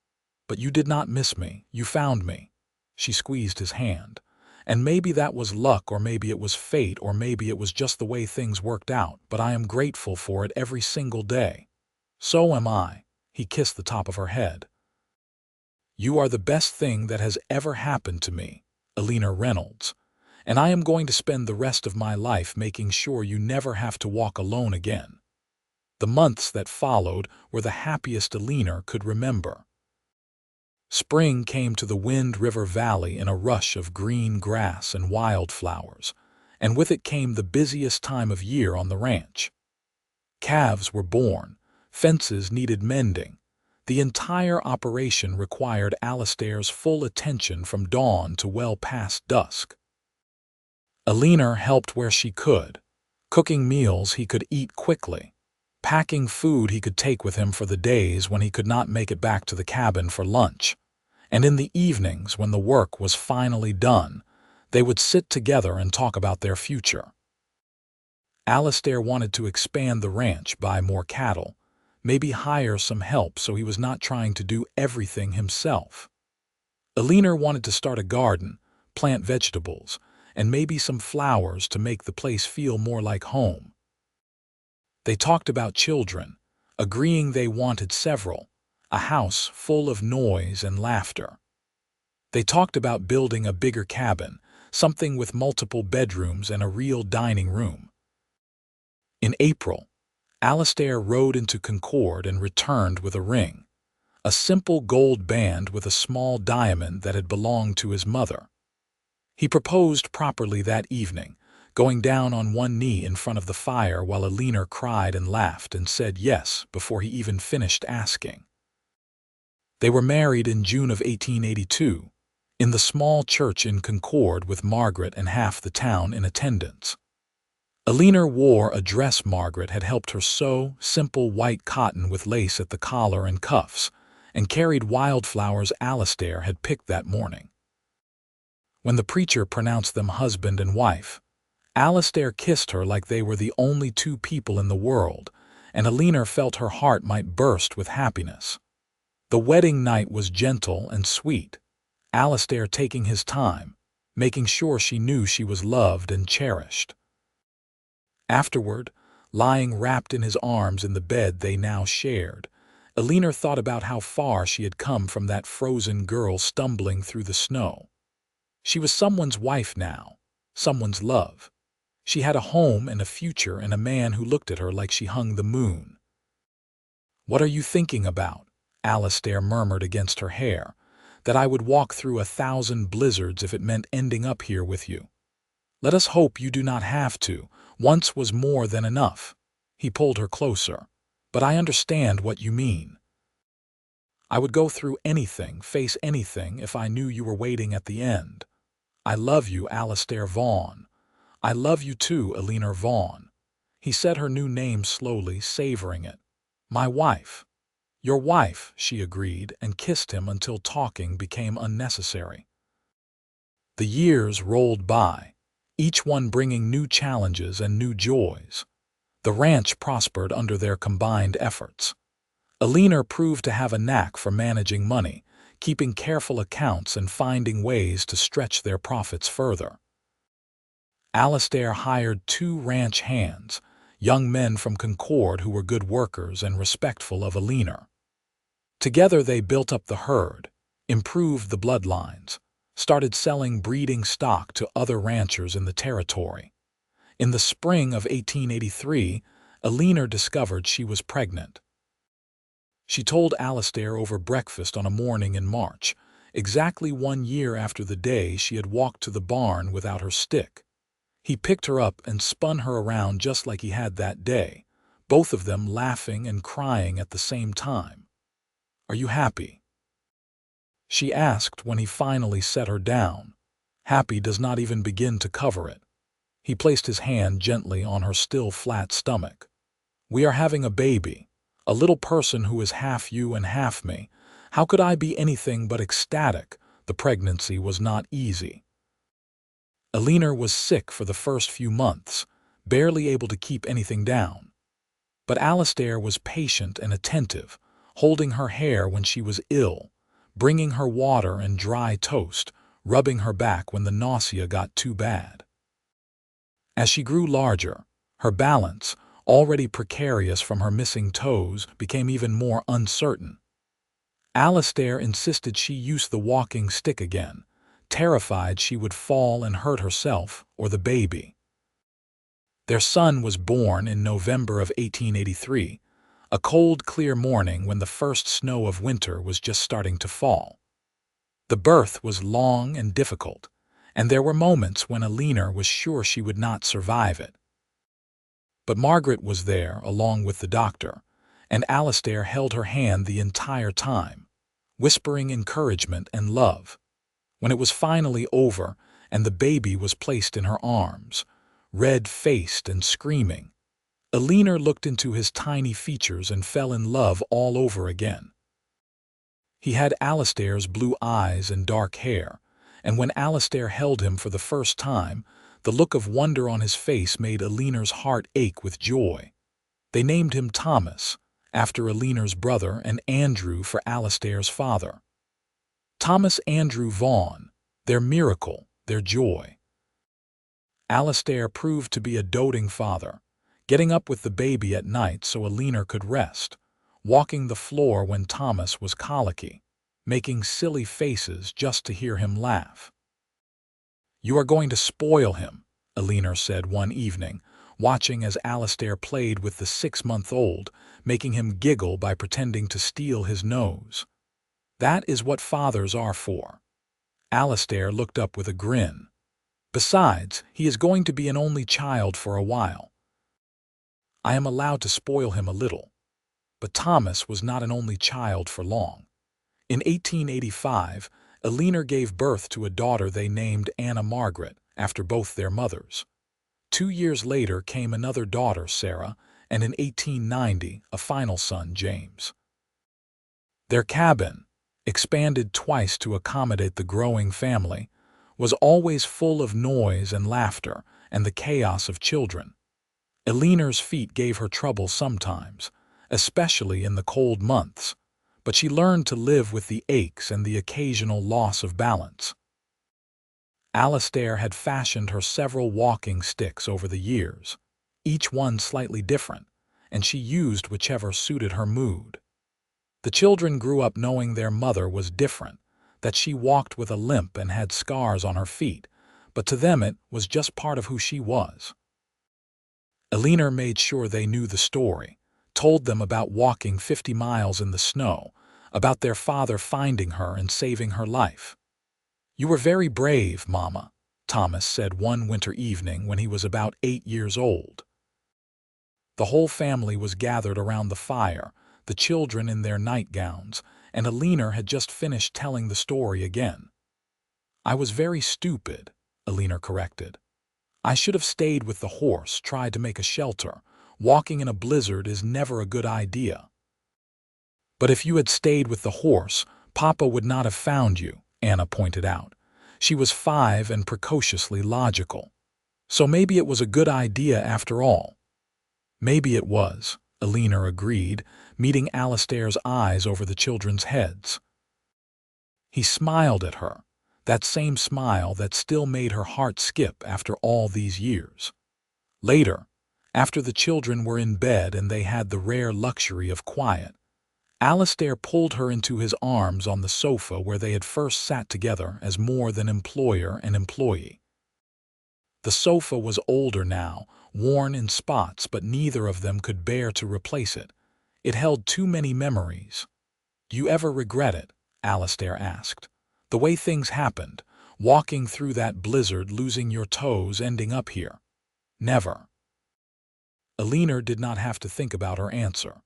But you did not miss me, you found me." She squeezed his hand. "And maybe that was luck, or maybe it was fate, or maybe it was just the way things worked out, but I am grateful for it every single day." "So am I." He kissed the top of her head. "You are the best thing that has ever happened to me, Eleanor Reynolds, and I am going to spend the rest of my life making sure you never have to walk alone again." The months that followed were the happiest Eleanor could remember. Spring came to the Wind River Valley in a rush of green grass and wildflowers, and with it came the busiest time of year on the ranch. Calves were born, fences needed mending. The entire operation required Alistair's full attention from dawn to well past dusk. Eleanor helped where she could, cooking meals he could eat quickly, packing food he could take with him for the days when he could not make it back to the cabin for lunch. And in the evenings, when the work was finally done, they would sit together and talk about their future. Alistair wanted to expand the ranch, buy more cattle, maybe hire some help so he was not trying to do everything himself. Eleanor wanted to start a garden, plant vegetables, and maybe some flowers to make the place feel more like home. They talked about children, agreeing they wanted several, a house full of noise and laughter. They talked about building a bigger cabin, something with multiple bedrooms and a real dining room. In April, Alistair rode into Concord and returned with a ring, a simple gold band with a small diamond that had belonged to his mother. He proposed properly that evening, going down on one knee in front of the fire while Eleanor cried and laughed and said yes before he even finished asking. They were married in June of 1882, in the small church in Concord with Margaret and half the town in attendance. Eleanor wore a dress Margaret had helped her sew, simple white cotton with lace at the collar and cuffs, and carried wildflowers Alistair had picked that morning. When the preacher pronounced them husband and wife, Alistair kissed her like they were the only two people in the world, and Eleanor felt her heart might burst with happiness. The wedding night was gentle and sweet, Alistair taking his time, making sure she knew she was loved and cherished. Afterward, lying wrapped in his arms in the bed they now shared, Eleanor thought about how far she had come from that frozen girl stumbling through the snow. She was someone's wife now, someone's love. She had a home and a future and a man who looked at her like she hung the moon. "What are you thinking about?" Alistair murmured against her hair. "That I would walk through 1,000 blizzards if it meant ending up here with you. Let us hope you do not have to. Once was more than enough." He pulled her closer. "But I understand what you mean. I would go through anything, face anything, if I knew you were waiting at the end. I love you, Alistair Vaughn. I love you too, Eleanor Vaughn." He said her new name slowly, savoring it. "My wife." "Your wife," she agreed, and kissed him until talking became unnecessary. The years rolled by, each one bringing new challenges and new joys. The ranch prospered under their combined efforts. Eleanor proved to have a knack for managing money, keeping careful accounts and finding ways to stretch their profits further. Alistair hired 2 ranch hands, young men from Concord who were good workers and respectful of Eleanor. Together they built up the herd, improved the bloodlines, started selling breeding stock to other ranchers in the territory. In the spring of 1883, Eleanor discovered she was pregnant. She told Alistair over breakfast on a morning in March, exactly 1 year after the day she had walked to the barn without her stick. He picked her up and spun her around just like he had that day, both of them laughing and crying at the same time. "Are you happy?" she asked when he finally set her down. Happy does not even begin to cover it. He placed his hand gently on her still flat stomach. "We are having a baby, a little person who is half you and half me. How could I be anything but ecstatic? The pregnancy was not easy." Eleanor was sick for the first few months, barely able to keep anything down. But Alistair was patient and attentive, holding her hair when she was ill, bringing her water and dry toast, rubbing her back when the nausea got too bad. As she grew larger, her balance, already precarious from her missing toes, became even more uncertain. Alistair insisted she use the walking stick again, terrified she would fall and hurt herself or the baby. Their son was born in November of 1883, a cold, clear morning when the first snow of winter was just starting to fall. The birth was long and difficult, and there were moments when Eleanor was sure she would not survive it. But Margaret was there, along with the doctor, and Alistair held her hand the entire time, whispering encouragement and love. When it was finally over and the baby was placed in her arms, red-faced and screaming, Eleanor looked into his tiny features and fell in love all over again. He had Alistair's blue eyes and dark hair, and when Alistair held him for the first time, the look of wonder on his face made Eleanor's heart ache with joy. They named him Thomas, after Eleanor's brother, and Andrew for Alistair's father. Thomas Andrew Vaughn, their miracle, their joy. Alistair proved to be a doting father, getting up with the baby at night so Eleanor could rest, walking the floor when Thomas was colicky, making silly faces just to hear him laugh. "You are going to spoil him," Eleanor said one evening, watching as Alistair played with the 6-month-old, making him giggle by pretending to steal his nose. "That is what fathers are for." Alistair looked up with a grin. "Besides, he is going to be an only child for a while. I am allowed to spoil him a little." But Thomas was not an only child for long. In 1885, Eleanor gave birth to a daughter they named Anna Margaret, after both their mothers. 2 years later came another daughter, Sarah, and in 1890, a final son, James. Their cabin, expanded twice to accommodate the growing family, was always full of noise and laughter and the chaos of children. Eleanor's feet gave her trouble sometimes, especially in the cold months, but she learned to live with the aches and the occasional loss of balance. Alistair had fashioned her several walking sticks over the years, each one slightly different, and she used whichever suited her mood. The children grew up knowing their mother was different, that she walked with a limp and had scars on her feet, but to them it was just part of who she was. Eleanor made sure they knew the story, told them about walking 50 miles in the snow, about their father finding her and saving her life. "You were very brave, Mama," Thomas said one winter evening when he was about 8 years old. The whole family was gathered around the fire, the children in their nightgowns, and Eleanor had just finished telling the story again. "I was very stupid," Eleanor corrected. "I should have stayed with the horse, tried to make a shelter. Walking in a blizzard is never a good idea." "But if you had stayed with the horse, Papa would not have found you," Anna pointed out. She was 5 and precociously logical. "So maybe it was a good idea after all." "Maybe it was," Eleanor agreed, meeting Alistair's eyes over the children's heads. He smiled at her, that same smile that still made her heart skip after all these years. Later, after the children were in bed and they had the rare luxury of quiet, Alistair pulled her into his arms on the sofa where they had first sat together as more than employer and employee. The sofa was older now, worn in spots, but neither of them could bear to replace it. It held too many memories. "Do you ever regret it?" Alistair asked. "The way things happened, walking through that blizzard, losing your toes, ending up here?" "Never." Eleanor did not have to think about her answer.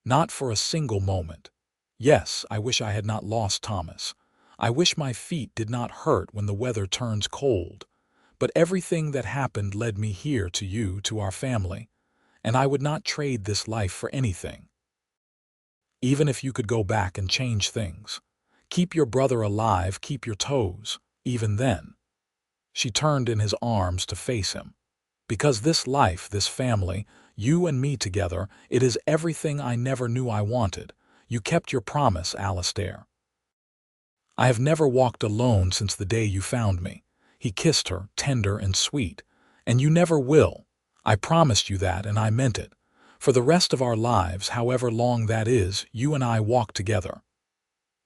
Not for a single moment. "Yes, I wish I had not lost Thomas. I wish my feet did not hurt when the weather turns cold. But everything that happened led me here to you, to our family, and I would not trade this life for anything. Even if you could go back and change things. Keep your brother alive, keep your toes, even then." She turned in his arms to face him. "Because this life, this family, you and me together, it is everything I never knew I wanted. You kept your promise, Alistair. I have never walked alone since the day you found me." He kissed her, tender and sweet. "And you never will. I promised you that, and I meant it. For the rest of our lives, however long that is, you and I walk together."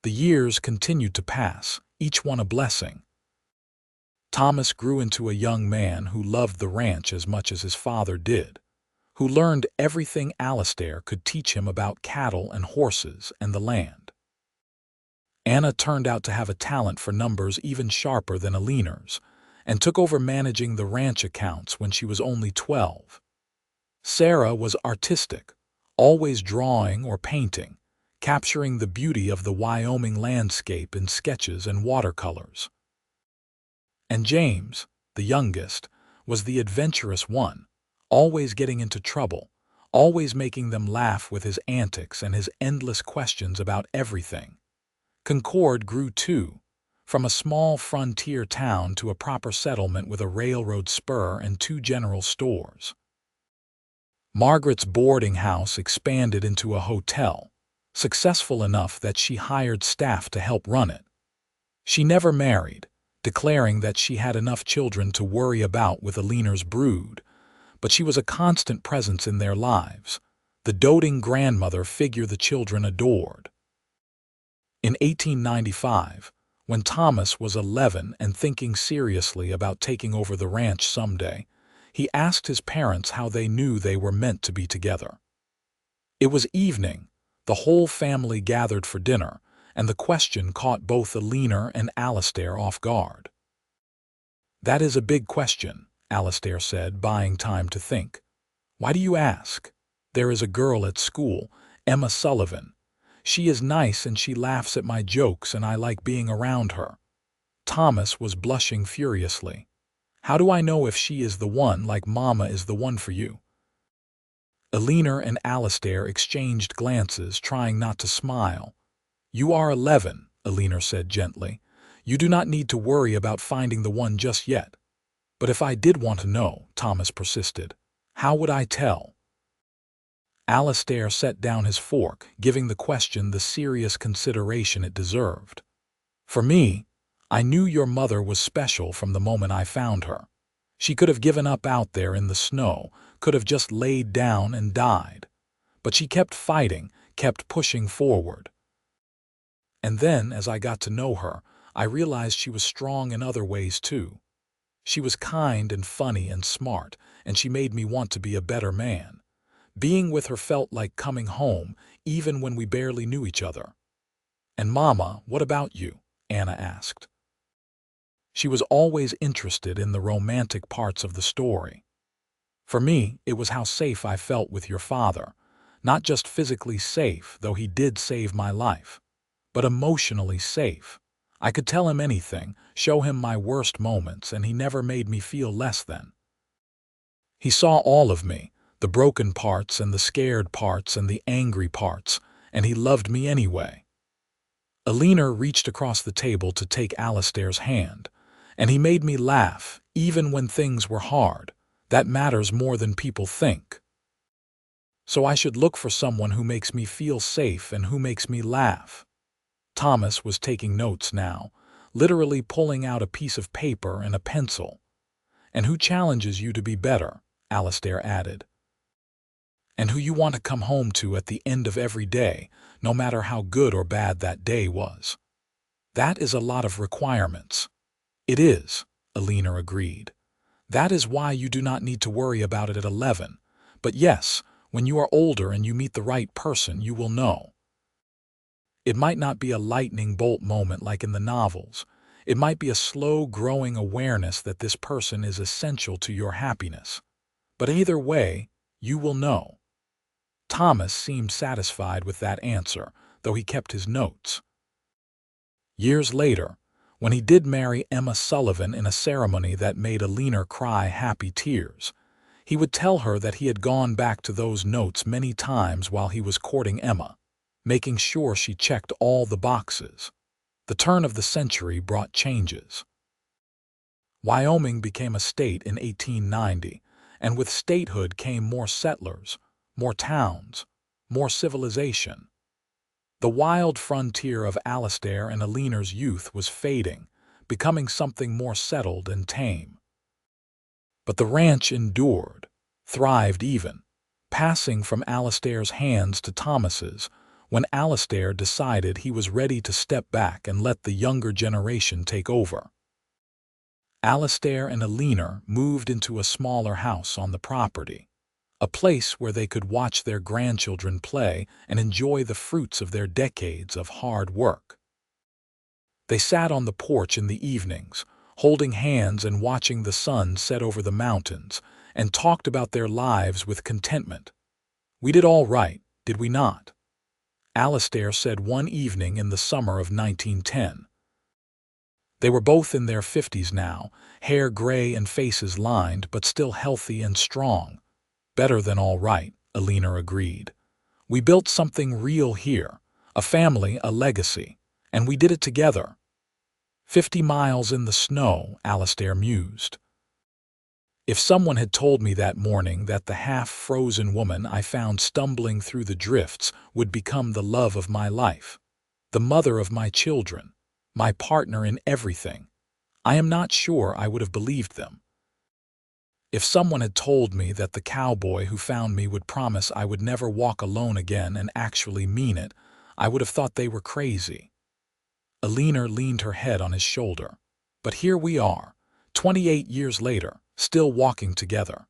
The years continued to pass, each one a blessing. Thomas grew into a young man who loved the ranch as much as his father did, who learned everything Alistair could teach him about cattle and horses and the land. Anna turned out to have a talent for numbers even sharper than Eleanor's, and took over managing the ranch accounts when she was only 12. Sarah was artistic, always drawing or painting, capturing the beauty of the Wyoming landscape in sketches and watercolors. And James, the youngest, was the adventurous one, always getting into trouble, always making them laugh with his antics and his endless questions about everything. Concord grew too, from a small frontier town to a proper settlement with a railroad spur and 2 general stores. Margaret's boarding house expanded into a hotel, successful enough that she hired staff to help run it. She never married, declaring that she had enough children to worry about with Eleanor's brood, but she was a constant presence in their lives, the doting grandmother figure the children adored. In 1895, when Thomas was 11 and thinking seriously about taking over the ranch someday, he asked his parents how they knew they were meant to be together. It was evening, the whole family gathered for dinner, and the question caught both Eleanor and Alistair off guard. "That is a big question," Alistair said, buying time to think. "Why do you ask? There is a girl at school, Emma Sullivan. She is nice and she laughs at my jokes and I like being around her." Thomas was blushing furiously. "How do I know if she is the one like Mama is the one for you?" Eleanor and Alistair exchanged glances, trying not to smile. "You are 11, Eleanor said gently. "You do not need to worry about finding the one just yet." "But if I did want to know," Thomas persisted, "how would I tell?" Alistair set down his fork, giving the question the serious consideration it deserved. "For me, I knew your mother was special from the moment I found her. She could have given up out there in the snow, could have just laid down and died. But she kept fighting, kept pushing forward. And then, as I got to know her, I realized she was strong in other ways too. She was kind and funny and smart, and she made me want to be a better man. Being with her felt like coming home, even when we barely knew each other." "And Mama, what about you?" Anna asked. She was always interested in the romantic parts of the story. "For me, it was how safe I felt with your father. Not just physically safe, though he did save my life, but emotionally safe. I could tell him anything, show him my worst moments, and he never made me feel less than. He saw all of me, the broken parts and the scared parts and the angry parts, and he loved me anyway." Eleanor reached across the table to take Alistair's hand, "And he made me laugh, even when things were hard. That matters more than people think. So I should look for someone who makes me feel safe and who makes me laugh." Thomas was taking notes now, literally pulling out a piece of paper and a pencil. "And who challenges you to be better," Alistair added. "And who you want to come home to at the end of every day, no matter how good or bad that day was. That is a lot of requirements." "It is," Eleanor agreed. "That is why you do not need to worry about it at 11. But yes, when you are older and you meet the right person, you will know. It might not be a lightning bolt moment like in the novels. It might be a slow growing awareness that this person is essential to your happiness. But either way, you will know." Thomas seemed satisfied with that answer, though he kept his notes. Years later, when he did marry Emma Sullivan in a ceremony that made Eleanor cry happy tears, he would tell her that he had gone back to those notes many times while he was courting Emma, making sure she checked all the boxes. The turn of the century brought changes. Wyoming became a state in 1890, and with statehood came more settlers, more towns, more civilization. The wild frontier of Alistair and Eleanor's youth was fading, becoming something more settled and tame. But the ranch endured, thrived even, passing from Alistair's hands to Thomas's when Alistair decided he was ready to step back and let the younger generation take over. Alistair and Eleanor moved into a smaller house on the property, a place where they could watch their grandchildren play and enjoy the fruits of their decades of hard work. They sat on the porch in the evenings, holding hands and watching the sun set over the mountains, and talked about their lives with contentment. "We did all right, did we not?" Alistair said one evening in the summer of 1910. They were both in their 50s now, hair gray and faces lined, but still healthy and strong. "Better than all right," Eleanor agreed. "We built something real here, a family, a legacy, and we did it together." 50 miles in the snow, Alistair mused. If someone had told me that morning that the half-frozen woman I found stumbling through the drifts would become the love of my life, the mother of my children, my partner in everything, I am not sure I would have believed them. If someone had told me that the cowboy who found me would promise I would never walk alone again and actually mean it, I would have thought they were crazy. Eleanor leaned her head on his shoulder. But here we are, 28 years later, still walking together.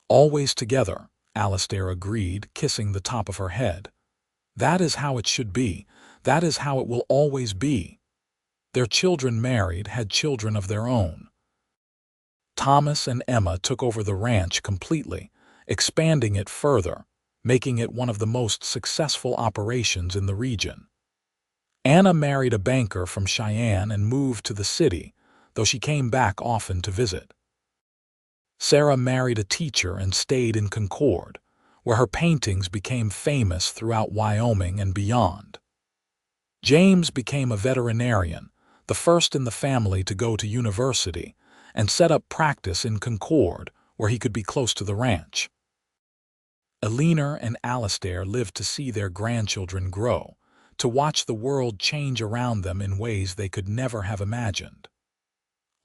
"Always together," Alistair agreed, kissing the top of her head. "That is how it should be. That is how it will always be." Their children married, had children of their own. Thomas and Emma took over the ranch completely, expanding it further, making it one of the most successful operations in the region. Anna married a banker from Cheyenne and moved to the city, though she came back often to visit. Sarah married a teacher and stayed in Concord, where her paintings became famous throughout Wyoming and beyond. James became a veterinarian, the first in the family to go to university, and set up practice in Concord, where he could be close to the ranch. Eleanor and Alistair lived to see their grandchildren grow, to watch the world change around them in ways they could never have imagined.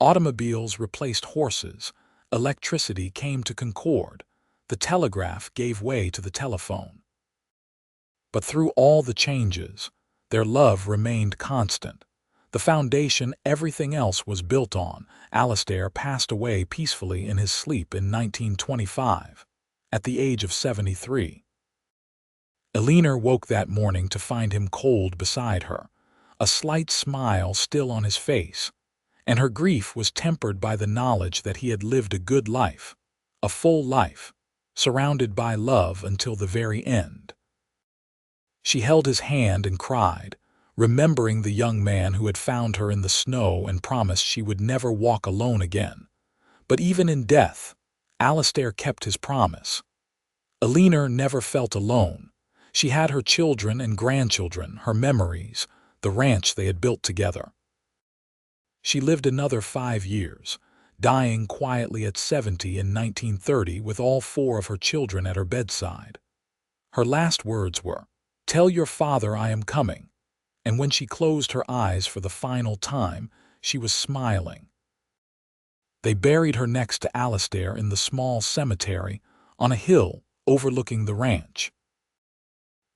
Automobiles replaced horses, electricity came to Concord, the telegraph gave way to the telephone. But through all the changes, their love remained constant. The foundation everything else was built on. Alistair passed away peacefully in his sleep in 1925, at the age of 73. Eleanor woke that morning to find him cold beside her, a slight smile still on his face, and her grief was tempered by the knowledge that he had lived a good life, a full life, surrounded by love until the very end. She held his hand and cried, remembering the young man who had found her in the snow and promised she would never walk alone again. But even in death, Alistair kept his promise. Eleanor never felt alone. She had her children and grandchildren, her memories, the ranch they had built together. She lived another 5 years, dying quietly at 70 in 1930 with all 4 of her children at her bedside. Her last words were, "Tell your father I am coming," and when she closed her eyes for the final time, she was smiling. They buried her next to Alistair in the small cemetery on a hill overlooking the ranch.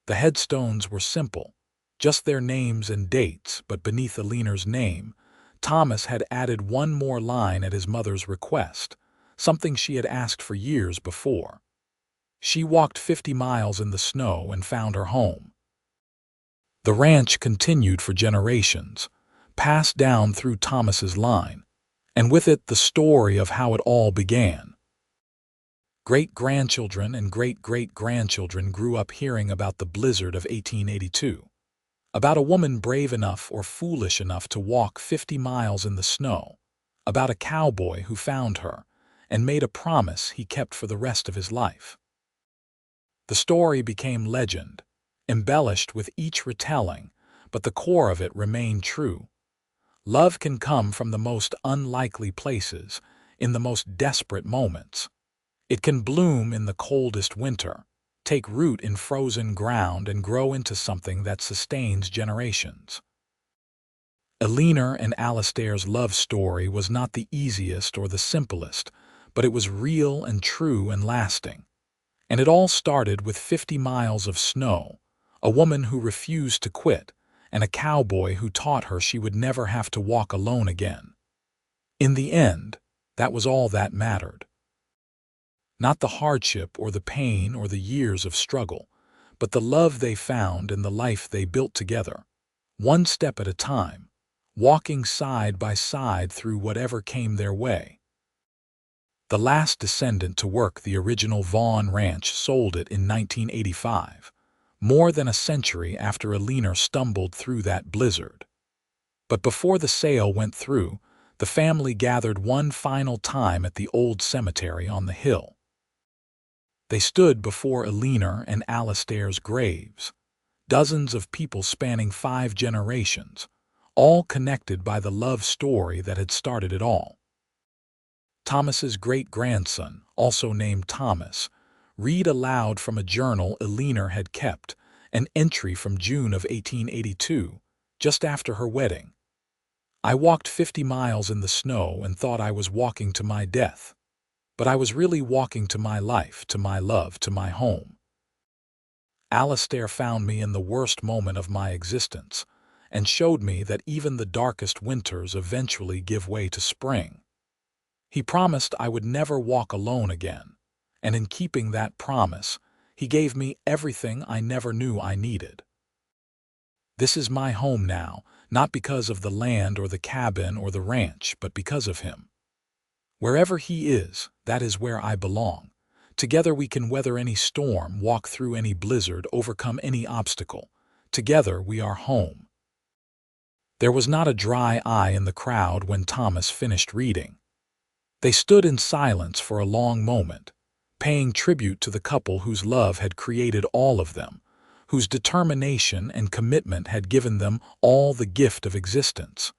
The headstones were simple, just their names and dates, but beneath Eleanor's name, Thomas had added one more line at his mother's request, something she had asked for years before. She walked 50 miles in the snow and found her home. The ranch continued for generations, passed down through Thomas's line, and with it the story of how it all began. Great-grandchildren and great-great-grandchildren grew up hearing about the blizzard of 1882. About a woman brave enough or foolish enough to walk 50 miles in the snow, about a cowboy who found her and made a promise he kept for the rest of his life. The story became legend, embellished with each retelling, but the core of it remained true. Love can come from the most unlikely places, in the most desperate moments. It can bloom in the coldest winter, take root in frozen ground, and grow into something that sustains generations. Eleanor and Alistair's love story was not the easiest or the simplest, but it was real and true and lasting. And it all started with 50 miles of snow, a woman who refused to quit, and a cowboy who taught her she would never have to walk alone again. In the end, that was all that mattered. Not the hardship or the pain or the years of struggle, but the love they found and the life they built together, one step at a time, walking side by side through whatever came their way. The last descendant to work the original Vaughn Ranch sold it in 1985, more than a century after Eleanor stumbled through that blizzard. But before the sale went through, the family gathered one final time at the old cemetery on the hill. They stood before Eleanor and Alistair's graves, dozens of people spanning 5 generations, all connected by the love story that had started it all. Thomas's great-grandson, also named Thomas, read aloud from a journal Eleanor had kept, an entry from June of 1882, just after her wedding. "I walked 50 miles in the snow and thought I was walking to my death. But I was really walking to my life, to my love, to my home. Alistair found me in the worst moment of my existence and showed me that even the darkest winters eventually give way to spring. He promised I would never walk alone again, and in keeping that promise, he gave me everything I never knew I needed. This is my home now, not because of the land or the cabin or the ranch, but because of him. Wherever he is, that is where I belong. Together we can weather any storm, walk through any blizzard, overcome any obstacle. Together we are home." There was not a dry eye in the crowd when Thomas finished reading. They stood in silence for a long moment, paying tribute to the couple whose love had created all of them, whose determination and commitment had given them all the gift of existence.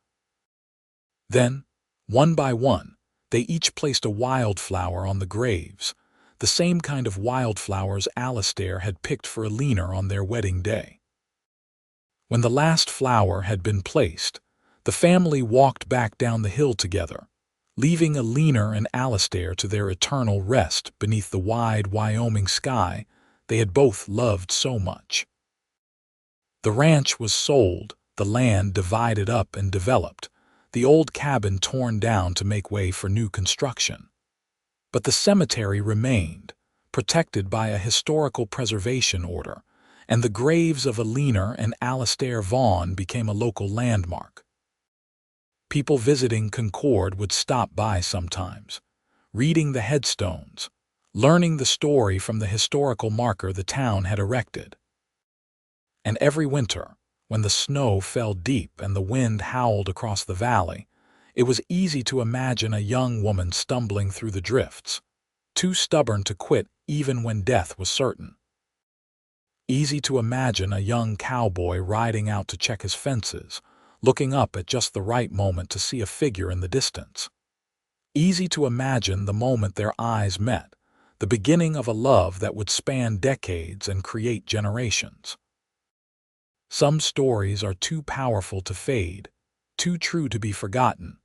Then, one by one, they each placed a wildflower on the graves, the same kind of wildflowers Alistair had picked for Eleanor on their wedding day. When the last flower had been placed, the family walked back down the hill together, leaving Eleanor and Alistair to their eternal rest beneath the wide Wyoming sky they had both loved so much. The ranch was sold, the land divided up and developed, the old cabin torn down to make way for new construction. But the cemetery remained, protected by a historical preservation order, and the graves of Eleanor and Alistair Vaughn became a local landmark. People visiting Concord would stop by sometimes, reading the headstones, learning the story from the historical marker the town had erected. And every winter, when the snow fell deep and the wind howled across the valley, it was easy to imagine a young woman stumbling through the drifts, too stubborn to quit even when death was certain. Easy to imagine a young cowboy riding out to check his fences, looking up at just the right moment to see a figure in the distance. Easy to imagine the moment their eyes met, the beginning of a love that would span decades and create generations. Some stories are too powerful to fade, too true to be forgotten.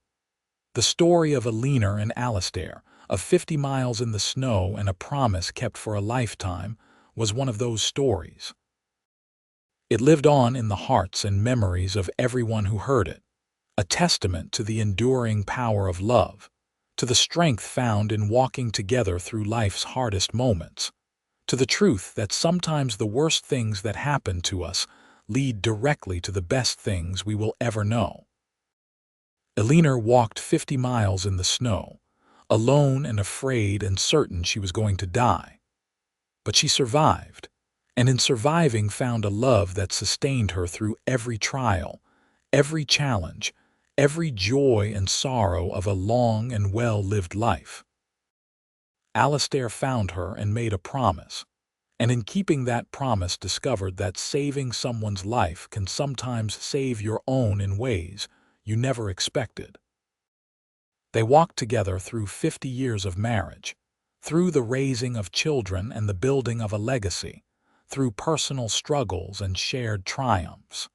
The story of Eleanor and Alistair, of 50 miles in the snow and a promise kept for a lifetime, was one of those stories. It lived on in the hearts and memories of everyone who heard it, a testament to the enduring power of love, to the strength found in walking together through life's hardest moments, to the truth that sometimes the worst things that happen to us lead directly to the best things we will ever know. Eleanor walked 50 miles in the snow, alone and afraid and certain she was going to die. But she survived, and in surviving found a love that sustained her through every trial, every challenge, every joy and sorrow of a long and well-lived life. Alistair found her and made a promise, and in keeping that promise discovered that saving someone's life can sometimes save your own in ways you never expected. They walked together through 50 years of marriage, through the raising of children and the building of a legacy, through personal struggles and shared triumphs.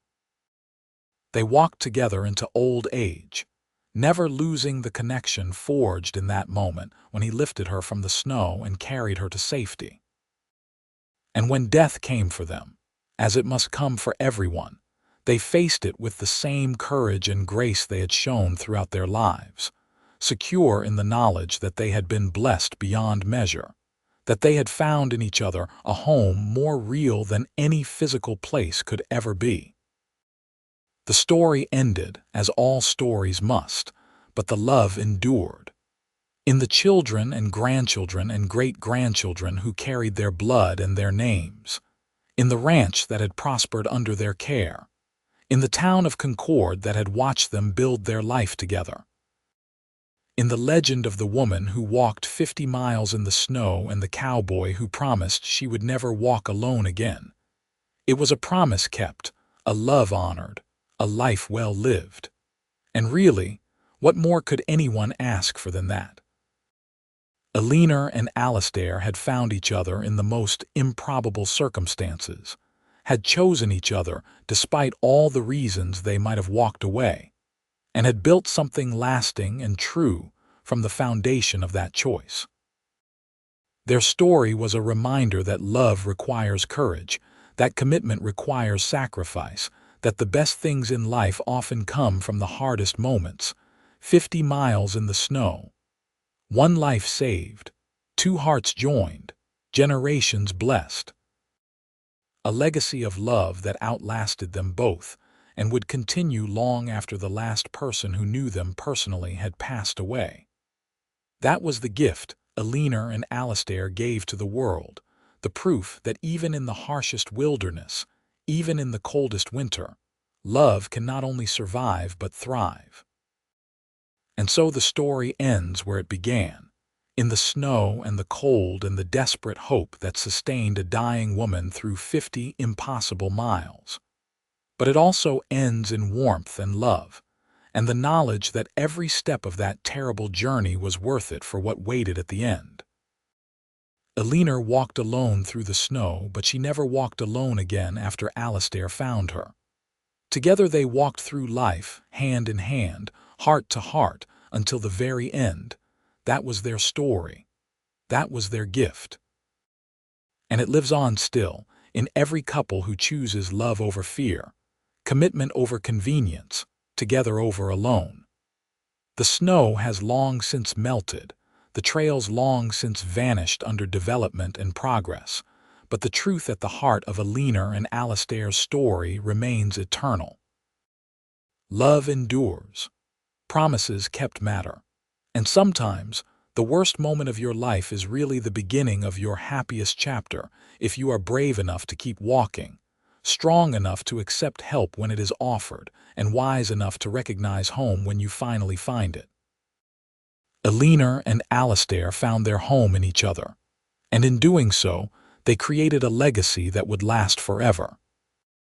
They walked together into old age, never losing the connection forged in that moment when he lifted her from the snow and carried her to safety. And when death came for them, as it must come for everyone, they faced it with the same courage and grace they had shown throughout their lives, secure in the knowledge that they had been blessed beyond measure. that they had found in each other a home more real than any physical place could ever be. The story ended, as all stories must, but the love endured. In the children and grandchildren and great-grandchildren who carried their blood and their names, in the ranch that had prospered under their care, in the town of Concord that had watched them build their life together, in the legend of the woman who walked 50 miles in the snow and the cowboy who promised she would never walk alone again. It was a promise kept, a love honored, a life well lived. And really, what more could anyone ask for than that? Eleanor and Alistair had found each other in the most improbable circumstances, had chosen each other despite all the reasons they might have walked away, and had built something lasting and true from the foundation of that choice. Their story was a reminder that love requires courage, that commitment requires sacrifice, that the best things in life often come from the hardest moments. 50 miles in the snow, one life saved, two hearts joined, generations blessed. A legacy of love that outlasted them both and would continue long after the last person who knew them personally had passed away. That was the gift Eleanor and Alistair gave to the world, the proof that even in the harshest wilderness, even in the coldest winter, love can not only survive but thrive. And so the story ends where it began, in the snow and the cold and the desperate hope that sustained a dying woman through 50 impossible miles. But it also ends in warmth and love, and the knowledge that every step of that terrible journey was worth it for what waited at the end. Eleanor walked alone through the snow, but she never walked alone again after Alistair found her. Together they walked through life, hand in hand, heart to heart, until the very end. That was their story. That was their gift. And it lives on still, in every couple who chooses love over fear, commitment over convenience, together over alone. The snow has long since melted, the trails long since vanished under development and progress, but the truth at the heart of Eleanor and Alistair's story remains eternal. Love endures. Promises kept matter. And sometimes, the worst moment of your life is really the beginning of your happiest chapter if you are brave enough to keep walking, strong enough to accept help when it is offered, and wise enough to recognize home when you finally find it. Eleanor and Alistair found their home in each other, and in doing so, they created a legacy that would last forever.